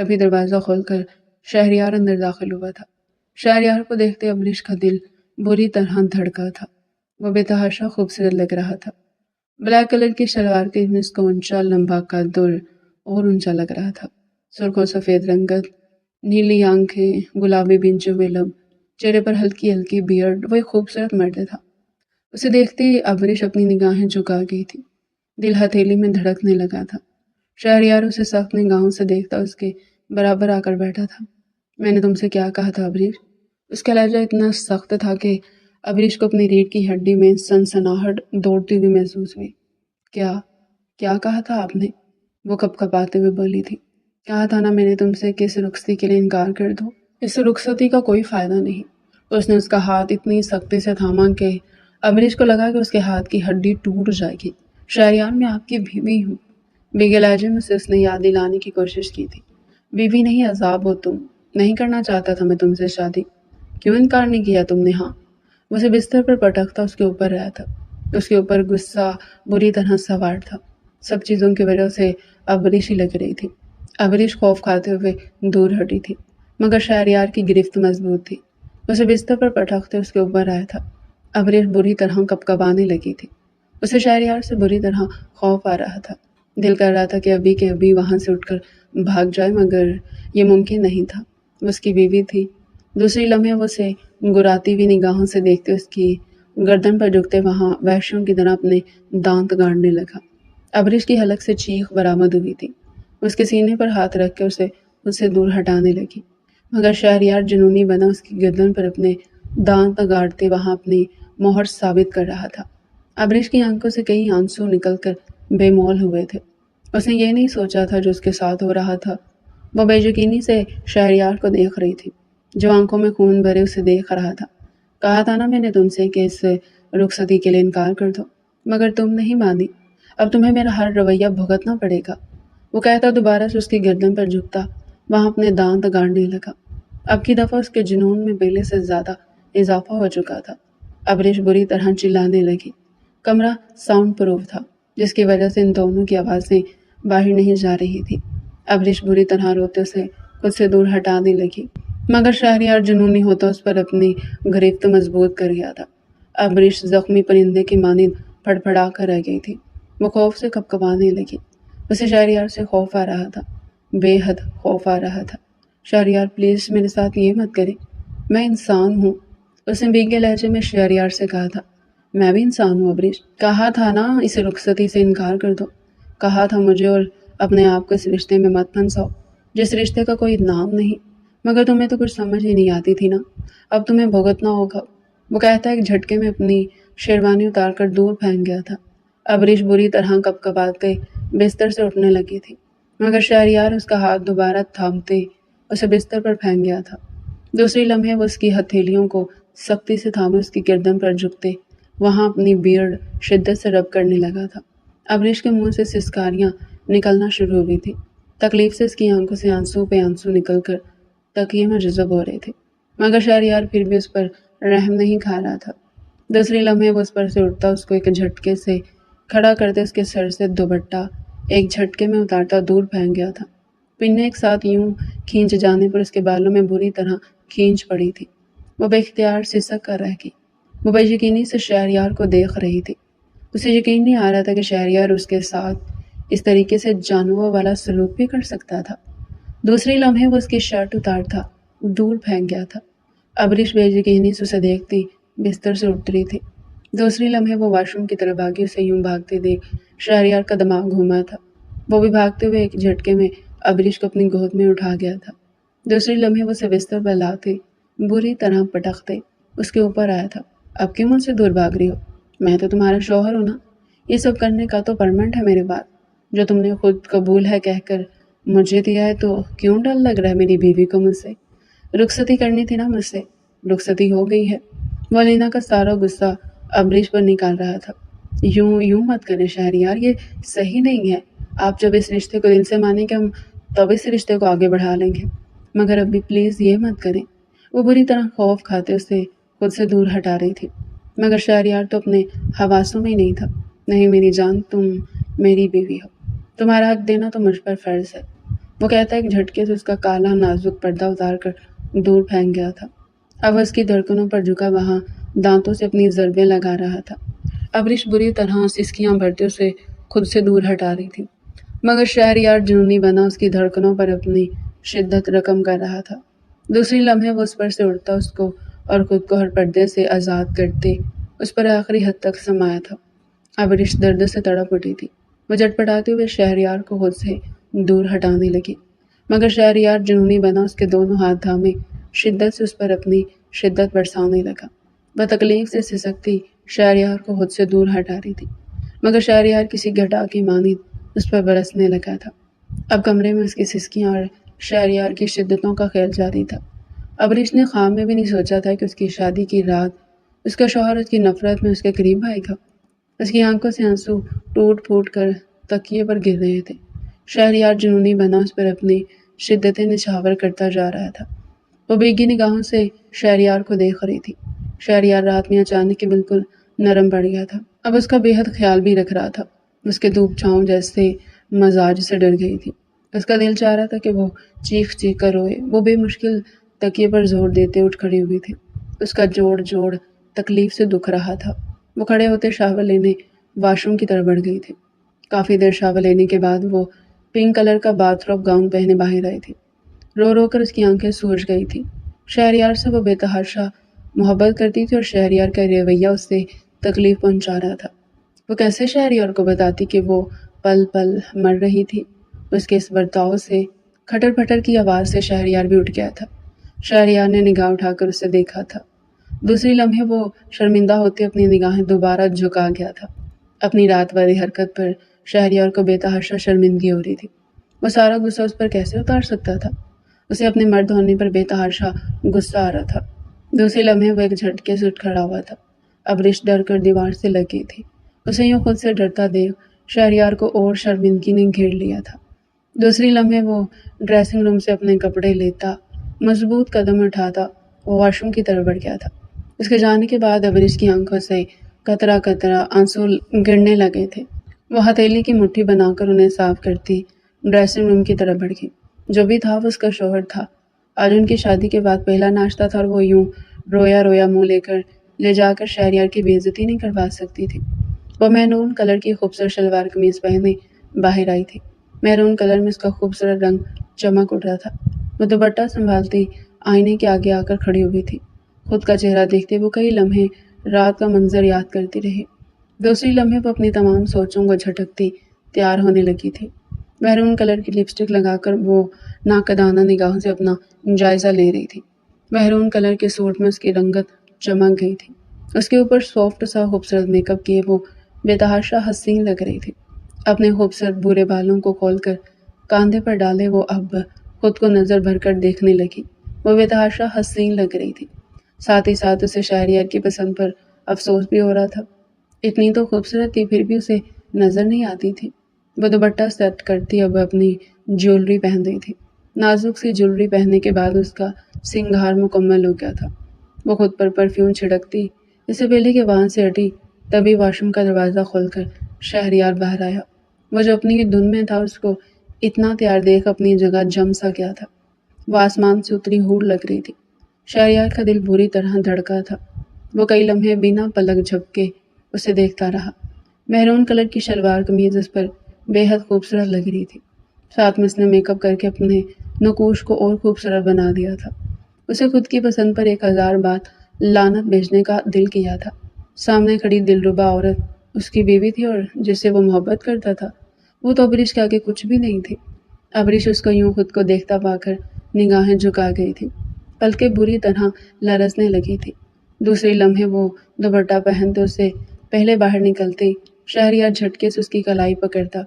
[SPEAKER 1] تبھی دروازہ کھول کر شہریار اندر داخل ہوا تھا۔ شہریار کو دیکھتے ابریش کا دل بری طرح دھڑکا تھا۔ وہ بے تحاشا خوبصورت لگ رہا تھا۔ بلیک کلر کی شلوار کے اس کو اونچا لمبا قد اور اونچا لگ رہا تھا۔ سرخ و سفید رنگت، نیلی آنکھیں، گلابی بنچے ہوئے لب، چہرے پر ہلکی ہلکی بیئرڈ، وہ ایک خوبصورت مرد تھا۔ اسے دیکھتے ہی ابریش اپنی نگاہیں جھکا گئی تھی۔ دل ہتھیلی میں دھڑکنے لگا تھا۔ شہریار اسے سخت نگاہوں سے دیکھتا اس کے برابر آ کر بیٹھا تھا۔ میں نے تم سے کیا کہا تھا ابریش؟ اس کا لہجہ اتنا سخت تھا کہ ابریش کو اپنی ریڑھ کی ہڈی میں سنسناہٹ دوڑتی ہوئی محسوس ہوئی۔ کیا کہا تھا آپ نے؟ وہ کپ کپاتے ہوئے بولی تھی۔ کہا تھا نا میں نے تم سے کہ اس رخصتی کے لیے انکار کر دو۔ اس رخصتی کا کوئی فائدہ نہیں۔ اس نے اس کا ہاتھ اتنی سختی سے تھاما کہ ابریش کو لگا کہ اس کے ہاتھ کی ہڈی ٹوٹ جائے گی۔ شہریار، میں آپ کی بیوی ہوں۔ بے لہجے میں سے اس نے یاد دلانے کی کوشش کی تھی۔ بیوی نہیں، عذاب ہو تم۔ نہیں کرنا چاہتا تھا میں تم سے شادی۔ کیوں انکار نہیں کیا تم نے؟ ہاں۔ وہ اسے بستر پر پٹکتا اس کے اوپر رہا تھا۔ اس کے اوپر غصہ بری طرح سوار تھا۔ سب چیزوں کی وجہ سے ابریش ہی لگ رہی تھی۔ ابریش خوف کھاتے ہوئے دور ہٹی تھی، مگر شہریار کی گرفت مضبوط تھی۔ اسے بستر پر پٹکتے اس کے اوپر آیا تھا۔ ابریش بری طرح کپکپانے لگی تھی۔ اسے شہریار سے بری طرح خوف آ رہا تھا۔ دل کر رہا تھا کہ ابھی کے ابھی وہاں سے اٹھ کر بھاگ جائے، مگر یہ ممکن نہیں تھا۔ وہ اس کی بیوی تھی۔ دوسری لمحے وہ اسے گراتی ہوئی نگاہوں سے دیکھتے اس کی گردن پر جھکتے وہاں وحشیوں کی طرح اپنے دانت گاڑنے لگا۔ ابریش کی حلق سے چیخ برآمد ہوئی تھی۔ اس کے سینے پر ہاتھ رکھ کے اسے خود سے دور ہٹانے لگی، مگر شہریار جنونی بنا اس کی گردن پر اپنے دانت گاڑتے وہاں اپنی مہر ثابت کر رہا تھا۔ ابریش کی آنکھوں سے کئی آنسو نکل کر بے مول ہوئے تھے۔ اس نے یہ نہیں سوچا تھا جو اس کے ساتھ ہو رہا تھا۔ وہ بے یقینی سے شہریار کو دیکھ رہی تھی، جو آنکھوں میں خون بھرے اسے دیکھ رہا تھا۔ کہا تھا نا میں نے تم سے کہ اس رخصتی کے لیے انکار کر دو، مگر تم نہیں مانی۔ اب تمہیں میرا ہر رویہ بھگتنا پڑے گا۔ وہ کہتا دوبارہ سے اس کی گردن پر جھکتا وہاں اپنے دانت گاڑنے لگا۔ اب کی دفعہ اس کے جنون میں پہلے سے زیادہ اضافہ ہو چکا تھا۔ ابریش بری طرح چلانے لگی۔ کمرہ ساؤنڈ پروف تھا، جس کی وجہ سے ان دونوں کی آوازیں باہر نہیں جا رہی تھی۔ ابریش بری طرح روتے سے خود سے دور ہٹانے لگی، مگر شہریار جنونی ہوتا اس پر اپنی گرفت مضبوط کر گیا تھا۔ ابریش زخمی پرندے کی مانند پھڑپھڑا کر رہ گئی تھی۔ وہ خوف سے کپکپانے لگی۔ اسے شہریار سے خوف آ رہا تھا، بے حد خوف آ رہا تھا۔ شہریار پلیز میرے ساتھ یہ مت کرے، میں انسان ہوں۔ اس نے بھیگے لہجے میں شہریار سے کہا تھا۔ میں بھی انسان ہوں ابریش۔ کہا تھا نا اس رخصتی سے انکار کر دو۔ کہا تھا مجھے اور اپنے آپ کو اس رشتے میں مت پھنساؤ جس رشتے کا کوئی نام نہیں، مگر تمہیں تو کچھ سمجھ ہی نہیں آتی تھی نا۔ اب تمہیں بھگتنا ہوگا۔ وہ کہتا ایک جھٹکے میں اپنی شیروانی اتار کر دور پھینک گیا تھا۔ ابریش بری طرح کپکپاتے بستر سے اٹھنے لگی تھی، مگر شہریار اس کا ہاتھ دوبارہ تھامتے اسے بستر پر پھینک گیا تھا۔ دوسری لمحے وہ اس کی ہتھیلیوں کو سختی سے تھامے اس کی گردن پر جھکتے وہاں اپنی بیئرڈ شدت سے رب کرنے لگا تھا۔ ابریش کے منہ سے سسکاریاں نکلنا شروع ہوئی تھی۔ تکلیف سے اس کی آنکھوں سے آنسو پہ آنسو نکل کر تکیے میں جذب ہو رہے تھے، مگر شہریار پھر بھی اس پر رحم نہیں کھا رہا تھا۔ دوسری لمحے وہ اس پر سے اٹھتا اس کو ایک جھٹکے سے کھڑا کرتے اس کے سر سے دوپٹہ ایک جھٹکے میں اتارتا دور پھینک گیا تھا۔ پنیں ایک ساتھ یوں کھینچ جانے پر اس کے بالوں میں بری طرح کھینچ پڑی تھی۔ وہ بے اختیار سسک کر رہ گئی۔ وہ بے یقینی سے شہریار کو دیکھ رہی تھی۔ اسے یقین نہیں آ رہا تھا کہ شہریار اس کے ساتھ اس طریقے سے جانوروں والا سلوک بھی کر سکتا تھا۔ دوسری لمحے وہ اس کی شرٹ اتارتا دور پھینک گیا تھا۔ ابریش بے یقینی سے اسے دیکھتی بستر سے اٹھ رہی تھی۔ دوسری لمحے وہ واش روم کی طرف بھاگی۔ اسے یوں بھاگتے دیکھ شہریار کا دماغ گھوما تھا۔ وہ بھی بھاگتے ہوئے ایک جھٹکے میں ابریش کو اپنی گود میں اٹھا گیا تھا۔ دوسری لمحے وہ اسے بستر پر لاتے بری طرح پٹکتے اس کے اوپر آیا تھا۔ اب کیوں مجھ سے دور بھاگ رہی ہو؟ میں تو تمہارا شوہر ہوں نا۔ یہ سب کرنے کا تو پرمنٹ ہے میرے بعد، جو تم نے خود قبول ہے کہہ کر مجھے دیا ہے، تو کیوں ڈر لگ رہا ہے میری بیوی کو مجھ سے؟ رخصتی کرنی تھی نا مجھ سے، رخصتی ہو گئی ہے۔ وہ لینا کا سارا غصہ ابریش پر نکال رہا تھا۔ یوں مت کریں شہریار، یہ صحیح نہیں ہے۔ آپ جب اس رشتے کو دل سے مانیں گے ہم تب اس رشتے کو آگے بڑھا لیں گے، مگر ابھی پلیز یہ مت کریں۔ وہ بری طرح خوف کھاتے اسے خود سے دور ہٹا رہی تھی، مگر شہریار تو اپنے حواسوں میں ہی نہیں تھا۔ نہیں میری جان، تم میری بیوی ہو، تمہارا حق دینا تو مجھ پر فرض ہے۔ وہ کہتا ہے کہ جھٹکے سے اس کا کالا نازک پردہ اتار کر دور پھینک گیا تھا۔ اب اس کی دھڑکنوں پر جھکا وہاں دانتوں سے اپنی ضربیں لگا رہا تھا۔ ابریش بری طرح سسکیاں بھرتے اسے خود سے دور ہٹا رہی تھی، مگر شہریار جنونی بنا اس کی دھڑکنوں پر اپنی شدت رقم کر رہا تھا۔ دوسری لمحے وہ اس پر سے اڑتا اس کو اور خود کو ہر پردے سے آزاد کرتے اس پر آخری حد تک سمایا تھا۔ ابریش درد سے تڑپ اٹھی تھی۔ وہ جھٹپٹاتے ہوئے شہریار کو خود سے دور ہٹانے لگی، مگر شہریار جنونی بنا اس کے دونوں ہاتھ تھامے شدت سے اس پر اپنی شدت برسانے لگا۔ وہ تکلیف سے سسکتی شہریار کو خود سے دور ہٹا رہی تھی، مگر شہریار کسی گھٹا کی مانند اس پر برسنے لگا تھا۔ اب کمرے میں اس کی سسکیاں اور شہریار کی شدتوں کا خیال جاری تھا۔ ابریش نے خواب میں بھی نہیں سوچا تھا کہ اس کی شادی کی رات اس کا شوہر اس کی نفرت میں اس کے قریب آئے گا۔ اس کی آنکھوں سے آنسو ٹوٹ پھوٹ کر تکیے پر گر رہے تھے۔ شہریار جنونی بنا اس پر اپنی شدتیں نچھاور کرتا جا رہا تھا۔ وہ بیگی نگاہوں سے شہریار کو دیکھ رہی تھی۔ شہریار رات میں اچانک بالکل نرم پڑ گیا تھا۔ اب اس کا بے حد خیال بھی رکھ رہا تھا۔ اس کے دھوپ چھاؤں جیسے مزاج سے ڈر گئی تھی۔ اس کا دل چاہ رہا تھا کہ وہ چیخ چیخ کر روئے۔ وہ بے مشکل تکیے پر زور دیتے اٹھ کھڑی ہوئی تھی۔ اس کا جوڑ تکلیف سے دکھ رہا تھا۔ وہ کھڑے ہوتے شاور لینے واش روم کی طرف بڑھ گئی تھی۔ کافی دیر شاور لینے کے بعد وہ پنک کلر کا باتھ روب گاؤن پہنے باہر آئی تھی۔ رو رو کر اس کی آنکھیں سوج گئی تھی۔ شہریار سے وہ بے تحاشا محبت کرتی تھی اور شہریار کا رویہ اس سے تکلیف پہنچا رہا تھا۔ وہ کیسے شہریار کو بتاتی کہ وہ پل پل مر رہی تھی؟ اس کے اس برتاؤ سے کھٹر پھٹر کی آواز سے شہریار بھی اٹھ گیا تھا۔ شہریار نے نگاہ اٹھا کر اسے دیکھا تھا۔ دوسری لمحے وہ شرمندہ ہوتے اپنی نگاہیں دوبارہ جھکا گیا تھا۔ اپنی رات والی حرکت پر شہریار کو بے تحاشا شرمندگی ہو رہی تھی۔ وہ سارا غصہ اس پر کیسے اتار سکتا تھا؟ اسے اپنے مرد ہونے پر بے تحاشا غصہ آ رہا تھا۔ دوسری لمحے وہ ایک جھٹکے سے اٹھ کھڑا ہوا تھا۔ ابریش ڈر کر دیوار سے لگی تھی۔ اسے یوں خود سے ڈرتا دیکھ شہریار کو اور شرمندگی نے گھیر لیا تھا۔ دوسری لمحے وہ ڈریسنگ روم سے اپنے کپڑے لیتا مضبوط قدم اٹھاتا وہ واش روم کی طرف بڑھ گیا تھا۔ اس کے جانے کے بعد ابریش کی آنکھوں سے قطرہ قطرہ آنسو گرنے لگے تھے۔ وہ ہتھیلی کی مٹھی بنا کر انہیں صاف کرتی ڈریسنگ روم کی طرف بڑھ گئی۔ جو بھی تھا وہ اس کا شوہر تھا۔ آج ان کی شادی کے بعد پہلا ناشتہ تھا اور وہ یوں رویا رویا منہ لے جا کر شہریار کی بے عزتی نہیں کروا سکتی تھی۔ وہ مہرون کلر کی خوبصورت شلوار قمیض پہنے باہر آئی تھی۔ مہرون کلر میں اس کا خوبصورت رنگ چمک اٹھ رہا تھا۔ وہ دوپٹہ سنبھالتی آئینے کے آگے آ کر کھڑی ہوئی تھی۔ خود کا چہرہ دیکھتے وہ کئی لمحے رات کا منظر یاد کرتی رہی۔ دوسری لمحے وہ اپنی تمام سوچوں کو جھٹکتی تیار ہونے لگی تھی۔ مہرون کلر کی لپسٹک لگا کر وہ ناقدانہ نگاہوں سے اپنا جائزہ لے رہی تھی۔ مہرون کلر کے سوٹ میں اس کی رنگت چمک گئی تھی۔ اس کے اوپر سافٹ سا خوبصورت میک اپ کیے وہ بے تحاشا حسین لگ رہی تھی۔ اپنے خوبصورت بھورے بالوں کو کھول کر کاندھے پر ڈالے وہ اب خود کو نظر بھر کر دیکھنے لگی۔ وہ بے تحاشا حسین لگ رہی تھی۔ ساتھ ہی ساتھ اسے شہریار کی پسند پر افسوس بھی ہو رہا تھا۔ اتنی تو خوبصورت تھی پھر بھی اسے نظر نہیں آتی تھی۔ وہ دوپٹہ سیٹ کرتی اب اپنی جیولری پہن رہی تھی۔ نازک سی جیولری پہننے کے بعد اس کا سنگھار مکمل ہو گیا تھا۔ وہ خود پر پرفیوم چھڑکتی اس سے پہلے کہ وہاں سے ہٹی تبھی واش روم کا دروازہ کھول کر شہریار باہر آیا۔ وہ جو اپنی دھن میں تھا اس کو اتنا تیار دیکھ اپنی جگہ جم سا گیا تھا۔ وہ آسمان سے اتری ہور لگ رہی تھی۔ شہریار کا دل بری طرح دھڑکا تھا۔ وہ کئی لمحے بنا پلک جھپکے اسے دیکھتا رہا۔ مہرون کلر کی شلوار قمیض اس پر بے حد خوبصورت لگ رہی تھی۔ ساتھ میں اس نے میک اپ کر کے اپنے نقوش کو اور خوبصورت بنا دیا تھا۔ اسے خود کی پسند پر 1000 بات لعنت بھیجنے کا دل کیا تھا۔ سامنے کھڑی دلربا عورت اس کی بیوی تھی اور جس سے وہ محبت کرتا تھا وہ تو ابریش کے آگے کچھ بھی نہیں تھی۔ ابریش اس کو یوں خود کو دیکھتا پا کر نگاہیں جھکا گئی تھی۔ پلکیں بری طرح لرزنے لگی تھی۔ دوسری لمحے وہ دوپٹہ پہنتے اس سے پہلے باہر نکلتے شہریار جھٹکے سے اس کی کلائی پکڑتا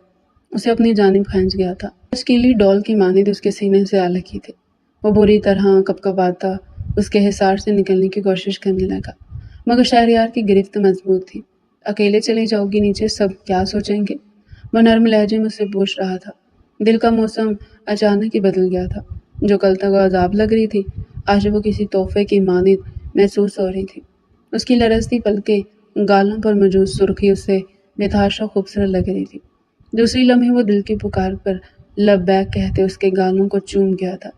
[SPEAKER 1] اسے اپنی جانب کھینچ گیا تھا۔ اسکیلی ڈول کی مانند اس کے سینے سے آ لگی تھی۔ وہ بری طرح کپکپاتا اس کے حصار سے نکلنے کی کوشش کرنے لگا، مگر شہریار کی گرفت مضبوط تھی۔ اکیلے چلی جاؤ گی نیچے، سب کیا سوچیں گے؟ وہ نرم لہجے میں اسے پوچھ رہا تھا۔ دل کا موسم اچانک ہی بدل گیا تھا۔ جو کل تک عذاب لگ رہی تھی آج وہ کسی تحفے کی مانند محسوس ہو رہی تھی۔ اس کی لرزتی پلکیں گالوں پر موجود سرخی اس سے بے تحاشا خوبصورت لگ رہی تھی۔ دوسری لمحے وہ دل کی پکار پر لبیک کہتے اس کے گالوں کو چوم گیا تھا۔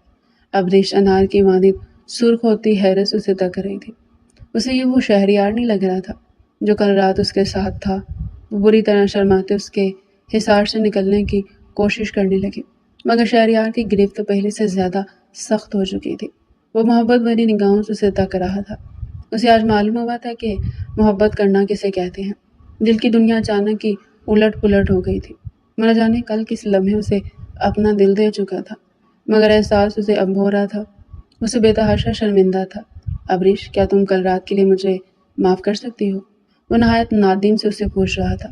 [SPEAKER 1] ابریش انار کی مانند سرخ ہوتی حیرت سے اسے تک رہی تھی۔ اسے یہ وہ شہریار نہیں لگ رہا تھا جو کل رات اس کے ساتھ تھا۔ وہ بری طرح شرماتے اس کے حصار سے نکلنے کی کوشش کرنے لگے، مگر شہریار کی گرفت پہلے سے زیادہ سخت ہو چکی تھی۔ وہ محبت بھری نگاہوں سے اسے تک رہا تھا۔ اسے آج معلوم ہوا تھا کہ محبت کرنا کسے کہتے ہیں۔ دل کی دنیا اچانک ہی الٹ پلٹ ہو گئی تھی۔ نہ جانے کل کس لمحے اسے اپنا دل دے چکا تھا، مگر احساس اسے اب ہو رہا تھا۔ اسے بے تحاشا شرمندہ تھا۔ ابریش، کیا تم کل رات کے لیے مجھے معاف کر سکتی ہو؟ وہ نہایت نادم سے اسے پوچھ رہا تھا۔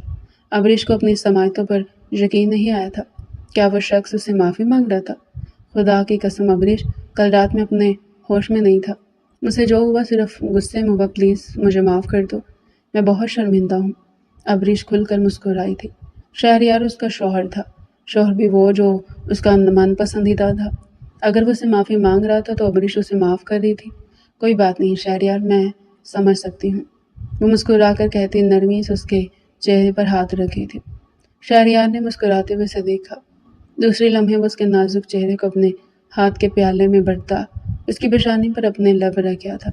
[SPEAKER 1] ابریش کو اپنی سماعتوں پر یقین نہیں آیا تھا۔ کیا وہ شخص اسے معافی مانگ رہا تھا؟ خدا کی قسم ابریش کل رات میں اپنے ہوش میں نہیں تھا۔ مجھے جو ہوا صرف غصے میں ہوا، پلیز مجھے معاف کر دو، میں بہت شرمندہ ہوں۔ ابریش کھل کر مسکرائی تھی۔ شہریار اس کا شوہر تھا، شوہر بھی وہ جو اس کا من پسندیدہ تھا۔ اگر وہ اسے معافی مانگ رہا تھا تو ابریش اسے معاف کر رہی تھی۔ کوئی بات نہیں شہریار، میں سمجھ سکتی ہوں، وہ مسکرا کر کہتی نرمی سے اس کے چہرے پر ہاتھ رکھے تھی۔ شہریار نے مسکراتے ہوئے اسے دیکھا۔ دوسرے لمحے وہ اس کے نازک چہرے کو اپنے ہاتھ کے پیالے میں بڑھتا اس کی پیشانی پر اپنے لب رکھ گیا تھا۔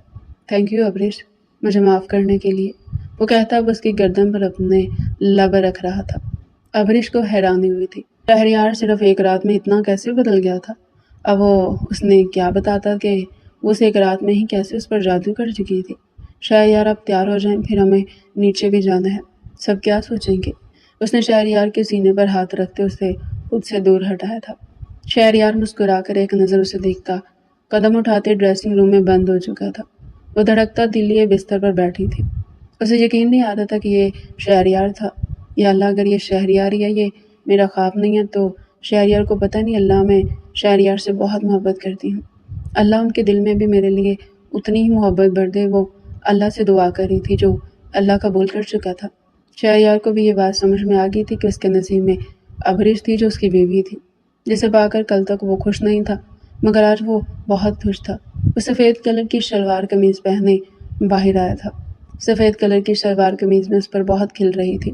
[SPEAKER 1] تھینک یو ابریش، مجھے معاف کرنے کے لیے، وہ کہتا اب اس کی گردن پر اپنے لب رکھ رہا تھا۔ ابریش کو حیرانی ہوئی تھی، شہریار صرف ایک رات میں اتنا کیسے بدل گیا تھا؟ اب اس نے کیا بتاتا کہ وہ اسے ایک رات میں ہی کیسے اس پر جادو کر چکی تھی؟ شہریار اب تیار ہو جائیں، پھر ہمیں نیچے بھی جانا ہے، سب کیا سوچیں گے؟ اس نے شہریار کے سینے پر ہاتھ رکھتے اسے خود سے دور ہٹایا تھا۔ شہریار مسکرا کر ایک نظر اسے دیکھتا قدم اٹھاتے ڈریسنگ روم میں بند ہو چکا تھا۔ وہ دھڑکتا دل لیے بستر پر بیٹھی تھی۔ اسے یقین نہیں آتا تھا کہ یہ شہریار تھا۔ یا اللہ، اگر یہ شہریار یا یہ میرا خواب نہیں ہے تو شہریار کو پتہ نہیں، اللہ میں شہریار سے بہت محبت کرتی ہوں۔ اللہ ان کے دل میں بھی میرے لیے اتنی ہی محبت بھر دے۔ وہ اللہ سے دعا کر رہی تھی جو اللہ قبول کر چکا تھا۔ شہریار کو بھی یہ بات سمجھ میں آ گئی تھی کہ اس کے نصیب میں ابریش تھی جو اس کی بیوی تھی، جسے پا کر کل تک وہ خوش نہیں تھا، مگر آج وہ بہت خوش تھا۔ وہ سفید کلر کی شلوار قمیض پہنے باہر آیا تھا۔ سفید کلر کی شلوار قمیض میں اس پر بہت کھل رہی تھی۔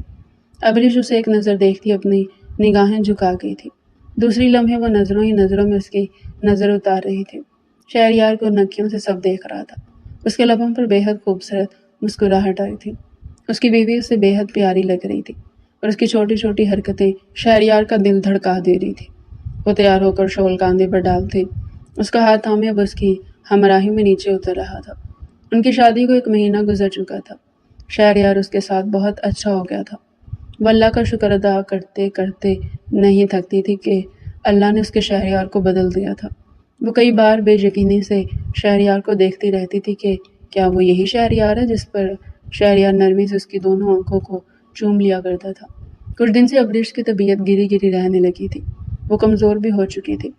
[SPEAKER 1] ابریش اسے ایک نظر دیکھتی اپنی نگاہیں جھکا گئی تھی۔ دوسری لمحے وہ نظروں ہی نظروں میں اس کی نظر اتار رہی تھی۔ شہریار کو نکیوں سے سب دیکھ رہا تھا۔ اس کے لبوں پر بے حد خوبصورت مسکراہٹ آئی تھی۔ اس کی بیوی اسے بے حد پیاری لگ رہی تھی اور اس کی چھوٹی چھوٹی حرکتیں شہریار کا دل دھڑکا دے رہی تھی۔ وہ تیار ہو کر شال کاندھے پر ڈالتے اس کا ہاتھ تھامے اب اس کی ہمراہی میں نیچے اتر رہا تھا۔ ان کی شادی کو 1 مہینہ گزر چکا تھا۔ شہریار اس کے ساتھ بہت اچھا ہو گیا تھا۔ وہ اللہ کا شکر ادا کرتے کرتے نہیں تھکتی تھی کہ اللہ نے اس کے شہریار کو بدل دیا تھا۔ وہ کئی بار بے یقینی سے شہریار کو دیکھتی رہتی تھی کہ کیا وہ یہی شہریار ہے جس پر شہریار نرمی سے اس کی دونوں آنکھوں کو چوم لیا کرتا تھا۔ کچھ دن سے ابریش کی طبیعت گری گری رہنے لگی تھی۔ وہ کمزور بھی ہو چکی تھی۔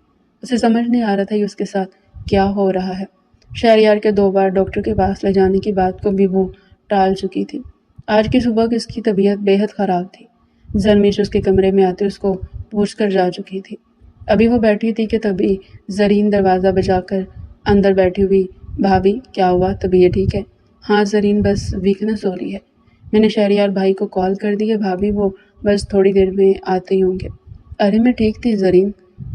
[SPEAKER 1] اسے سمجھ نہیں آ رہا تھا کہ اس کے ساتھ کیا ہو رہا ہے۔ شہریار کے 2 بار ڈاکٹر کے پاس لے جانے کی بات کو بھی وہ ٹال چکی تھی۔ آج کی صبح اس کی طبیعت بے حد خراب تھی۔ زرمیش اس کے کمرے میں آتے اس کو پوچھ کر جا چکی تھی۔ ابھی وہ بیٹھی تھی کہ تبھی زرین دروازہ بجا کر اندر بیٹھی ہوئی، بھابھی کیا ہوا، طبیعت ٹھیک ہے؟ ہاں زرین، بس ویکنس ہو رہی ہے۔ میں نے شہریار بھائی کو کال کر دی ہے بھابھی، وہ بس تھوڑی دیر میں آتے ہی ہوں گے۔ ارے میں ٹھیک تھی زرین،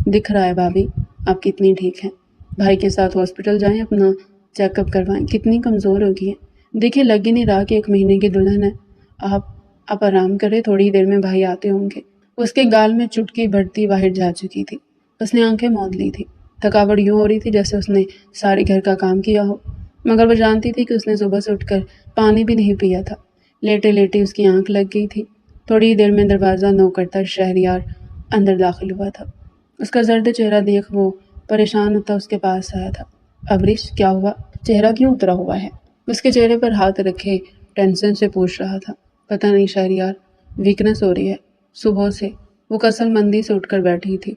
[SPEAKER 1] دکھ رہا ہے بھابھی آپ کتنی ٹھیک ہیں۔ بھائی کے ساتھ ہاسپٹل جائیں، اپنا چیک اپ کروائیں، کتنی کمزور ہو گئی ہیں۔ دیکھیں لگ ہی نہیں رہا کہ 1 مہینے کی دلہن ہے۔ آپ آرام کریں، تھوڑی دیر میں بھائی آتے ہوں گے۔ اس کے گال میں چٹکی بڑھتی باہر جا چکی تھی۔ اس نے آنکھیں موند لی تھی۔ تھکاوٹ یوں ہو رہی تھی جیسے اس نے سارے گھر کا کام کیا ہو، مگر وہ جانتی تھی کہ اس نے صبح سے اٹھ کر پانی بھی نہیں پیا تھا۔ لیٹے لیٹے اس کی آنکھ لگ گئی تھی۔ تھوڑی ہی دیر میں دروازہ نو کرتا شہریار اندر داخل ہوا تھا۔ اس کا زرد چہرہ دیکھ وہ پریشان ہوتا اس کے پاس آیا تھا۔ ابریش کیا ہوا، چہرہ کیوں اترا ہوا ہے؟ اس کے چہرے پر ہاتھ رکھے ٹینشن سے پوچھ رہا تھا۔ پتہ نہیں شہریار، ویکنس ہو رہی ہے صبح سے۔ وہ کسل مندی سے اٹھ کر بیٹھی تھی۔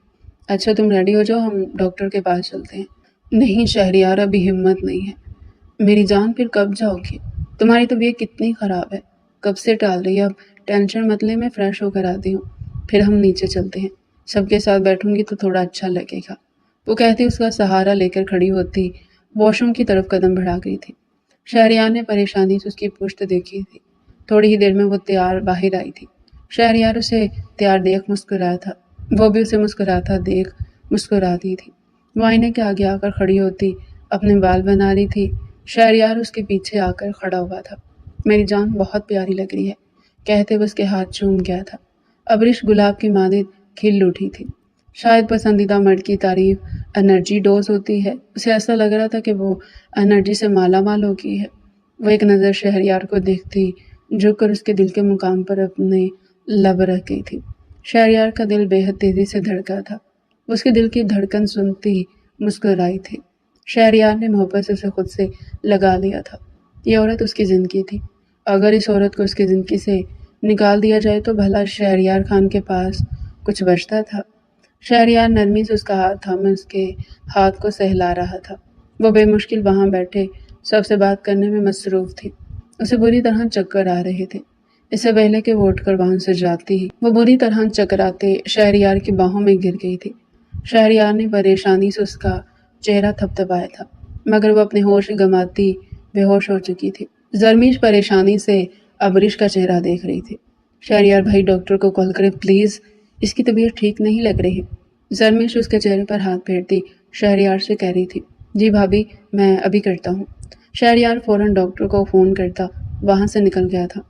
[SPEAKER 1] اچھا تم ریڈی ہو جاؤ، ہم ڈاکٹر کے پاس چلتے ہیں۔ نہیں شہریار، ابھی ہمت نہیں ہے میری جان، پھر کب جاؤ گی؟ تمہاری طبیعت کتنی خراب ہے، کب سے ٹال رہی ہے؟ اب ٹینشن مت لے، میں فریش ہو کر آتی ہوں، پھر ہم نیچے چلتے ہیں، سب کے ساتھ بیٹھوں گی تو تھوڑا اچھا لگے گا۔ وہ کہتی اس کا سہارا لے کر کھڑی ہوتی واش روم کی طرف قدم بڑھا گئی تھی۔ شہریار نے پریشانی سے اس کی پشت دیکھی تھی۔ تھوڑی ہی دیر میں وہ تیار باہر آئی تھی۔ شہریار اسے تیار دیکھ مسکرایا تھا۔ وہ بھی اسے مسکراتا دیکھ مسکراتی تھی۔ وہ آئینے کے آگے آ کر کھڑی ہوتی اپنے بال بنا رہی تھی۔ شہریار اس کے پیچھے آ کر کھڑا ہوا تھا۔ میری جان بہت پیاری لگ رہی ہے کہتے ہوئے اس کے ہاتھ چوم گیا تھا۔ ابریش گلاب کی مانند کھل اٹھی تھی۔ شاید پسندیدہ مرد کی تعریف انرجی ڈوز ہوتی ہے۔ اسے ایسا لگ رہا تھا کہ وہ انرجی سے مالا مال ہو گئی ہے۔ وہ ایک نظر شہریار کو دیکھتی جھک کر اس کے دل کے مقام پر اپنے لب رکھ گئی تھی۔ شہریار کا دل بے حد تیزی سے دھڑکا تھا۔ وہ اس کے دل کی دھڑکن سنتی مسکرائی تھی۔ شہریار نے محبت سے اسے خود سے لگا لیا تھا۔ یہ عورت اس کی زندگی تھی۔ اگر اس عورت کو اس کی زندگی سے نکال دیا جائے تو بھلا شہریار خان کے پاس کچھ بچتا تھا؟ شہریار نرمی سے اس کا ہاتھ تھامے اس کے ہاتھ کو سہلا رہا تھا۔ وہ بے مشکل وہاں بیٹھے سب سے بات کرنے میں مصروف تھی۔ اسے بری طرح چکر آ رہے تھے۔ اس سے پہلے کہ وہ اٹھ کر وہاں سے جاتی ہی وہ بری طرح چکراتے شہریار کی باہوں میں گر گئی تھی۔ شہریار نے پریشانی سے اس کا چہرہ تھپتھپایا تھا مگر وہ اپنے ہوش گنواتی بے ہوش ہو چکی تھی۔ زرمیش پریشانی سے ابریش کا چہرہ دیکھ رہی تھی۔ شہریار بھائی ڈاکٹر کو کال کرے پلیز، اس کی طبیعت ٹھیک نہیں لگ رہی۔ زرمیش اس کے چہرے پر ہاتھ پھیرتی شہریار سے کہہ رہی تھی جی بھابھی میں ابھی کرتا ہوں۔ شہریار فوراً ڈاکٹر کو فون کرتا وہاں سے نکل گیا تھا۔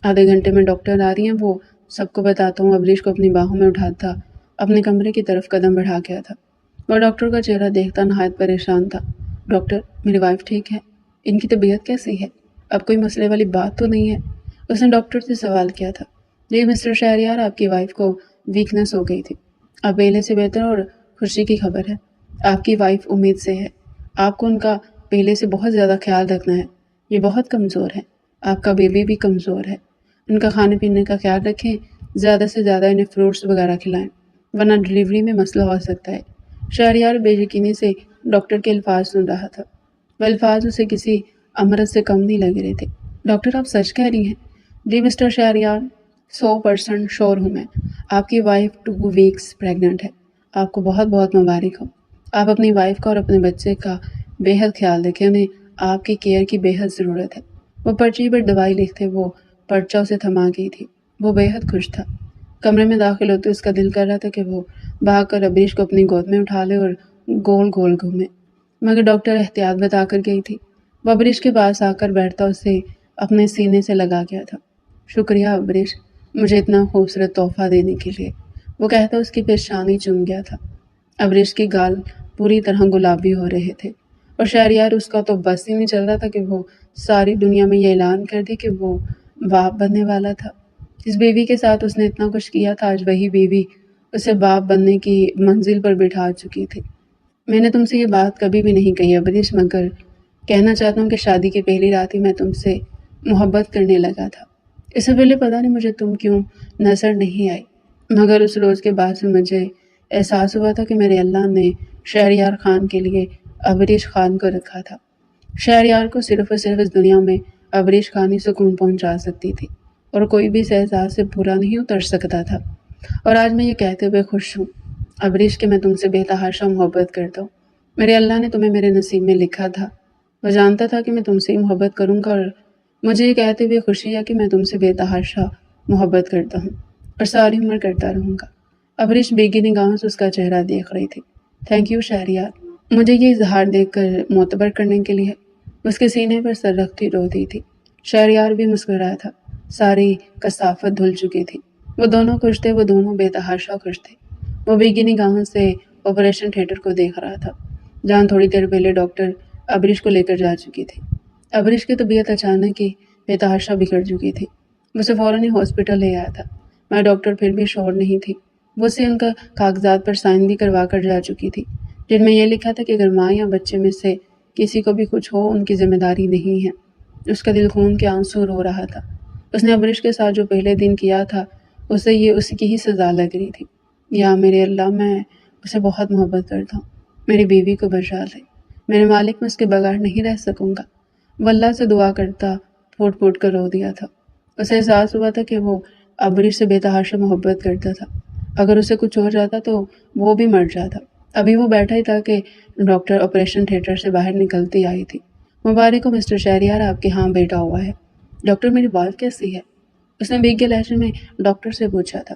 [SPEAKER 1] آدھے گھنٹے میں ڈاکٹر آ رہی ہیں، وہ سب کو بتاتا ہوں۔ ابریش کو اپنی باہوں میں اٹھاتا اپنے کمرے کی طرف قدم بڑھا گیا تھا۔ وہ ڈاکٹر کا چہرہ دیکھتا نہایت پریشان تھا۔ ڈاکٹر میری وائف ٹھیک ہے؟ ان کی طبیعت کیسی ہے؟ اب کوئی مسئلے والی بات تو نہیں ہے؟ اس نے ڈاکٹر سے سوال کیا تھا۔ جی مسٹر شہریار، آپ کی وائف کو ویکنس ہو گئی تھی۔ اب پہلے سے بہتر اور خوشی کی خبر ہے۔ آپ کی وائف امید سے ہے۔ آپ کو ان کا پہلے سے بہت زیادہ خیال رکھنا ہے۔ یہ بہت کمزور ہے۔ آپ کا بیبی بھی کمزور ہے۔ ان کا کھانے پینے کا خیال رکھیں، زیادہ سے زیادہ انہیں فروٹس وغیرہ کھلائیں ورنہ ڈلیوری میں مسئلہ ہو سکتا ہے۔ شہریار بے یقینی سے ڈاکٹر کے الفاظ سن رہا تھا۔ وہ الفاظ اسے کسی امرت سے کم نہیں لگ رہے تھے۔ ڈاکٹر آپ سچ کہہ رہی ہیں؟ جی مسٹر شہریار 100% شور ہوں میں۔ آپ کی وائف 2 ویکس پریگننٹ ہے۔ آپ کو بہت بہت مبارک ہو۔ آپ اپنی وائف کا اور اپنے بچے کا بے حد خیال رکھیں، انہیں آپ کی کیئر کی بے حد ضرورت ہے۔ وہ پرچی پر دوائی لکھتے وہ پرچہ اسے تھما گئی تھی۔ وہ بے حد خوش تھا۔ کمرے میں داخل ہوتے اس کا دل کر رہا تھا کہ وہ بھاگ کر ابریش کو اپنی گود میں اٹھا لے اور گول گول گھومے، مگر ڈاکٹر احتیاط بتا کر گئی تھی۔ وہ ابریش کے پاس آ کر بیٹھتا اسے اپنے سینے سے لگا گیا تھا۔ شکریہ ابریش، مجھے اتنا خوبصورت تحفہ دینے کے لیے، وہ کہتا اس کی پیشانی چوم گیا تھا۔ ابریش کے گال پوری طرح گلابی ہو رہے تھے اور شہریار اس کا تو بس ہی نہیں چل رہا تھا کہ وہ ساری دنیا میں یہ اعلان کر دے کہ وہ باپ بننے والا تھا۔ جس بیوی کے ساتھ اس نے اتنا کچھ کیا تھا، آج وہی بیوی اسے باپ بننے کی منزل پر بٹھا چکی تھی۔ میں نے تم سے یہ بات کبھی بھی نہیں کہی ابریش، مگر کہنا چاہتا ہوں کہ شادی کی پہلی رات ہی میں تم سے محبت کرنے لگا تھا۔ اس سے پہلے پتہ نہیں مجھے تم کیوں نظر نہیں آئی، مگر اس روز کے بعد سے مجھے احساس ہوا تھا کہ میرے اللہ نے شہریار خان کے لیے ابریش خان کو رکھا تھا۔ شہریار کو صرف اور صرف اس دنیا میں ابریش خان ہی سکون پہنچا سکتی تھی اور کوئی بھی اس احساس سے پورا نہیں اتر سکتا تھا۔ اور آج میں یہ کہتے ہوئے خوش ہوں ابریش کہ میں تم سے بے تحاشا محبت کرتا ہوں۔ میرے اللہ نے تمہیں میرے نصیب میں لکھا تھا۔ وہ جانتا تھا کہ میں تم سے ہی محبت کروں گا اور مجھے یہ کہتے ہوئے خوشی ہے کہ میں تم سے بے تحاشا محبت کرتا ہوں اور ساری عمر کرتا رہوں گا۔ ابریش بیگی نگاہوں سے اس کا چہرہ دیکھ رہی تھی۔ تھینک یو شہریار، مجھے یہ اظہار دیکھ کر معتبر کرنے کے لیے۔ اس کے سینے پر سر رکھتی روتی تھی۔ شہریار بھی مسکرایا تھا۔ ساری کثافت دھل چکی تھی۔ وہ دونوں خوش تھے، وہ دونوں بے تحاشا خوش تھے۔ وہ بیگی نگاہوں سے آپریشن تھیٹر کو دیکھ رہا تھا جہاں تھوڑی دیر پہلے ڈاکٹر ابریش کو لے کر جا چکی تھی۔ ابریش کی طبیعت اچانک ہی بے تحاشا بگڑ چکی تھی۔ وہ اسے فوراً ہی ہاسپٹل لے آیا تھا مگر ڈاکٹر پھر بھی شور نہیں تھی۔ وہ اسے ان کا کاغذات پر سائن بھی کروا کر جا چکی تھی جن میں یہ لکھا تھا کہ اگر ماں یا بچے میں سے کسی کو بھی کچھ ہو ان کی ذمہ داری نہیں ہے۔ اس کا دل خون کے آنسو رو رہا تھا۔ اس نے ابریش کے ساتھ جو پہلے دن کیا تھا اسے یہ اس کی ہی سزا لگ رہی تھی۔ یا میرے اللہ، میں اسے بہت محبت کرتا ہوں، میری بیوی کو بچا لے، میرے مالک میں اس کے بغیر نہیں رہ سکوں گا۔ وہ اللہ سے دعا کرتا پھوٹ پھوٹ کر رو دیا تھا۔ اسے احساس ہوا تھا کہ وہ ابریش سے بے تحاشا محبت کرتا تھا۔ اگر اسے کچھ ہو جاتا تو وہ بھی مر جاتا۔ ابھی وہ بیٹھا ہی تھا کہ ڈاکٹر آپریشن تھیٹر سے باہر نکلتی آئی تھی۔ مبارک ہو مسٹر شہریار، آپ کے ہاں بیٹا ہوا ہے۔ ڈاکٹر میری وائف کیسی ہے؟ اس نے بیگے لہجے میں ڈاکٹر سے پوچھا تھا۔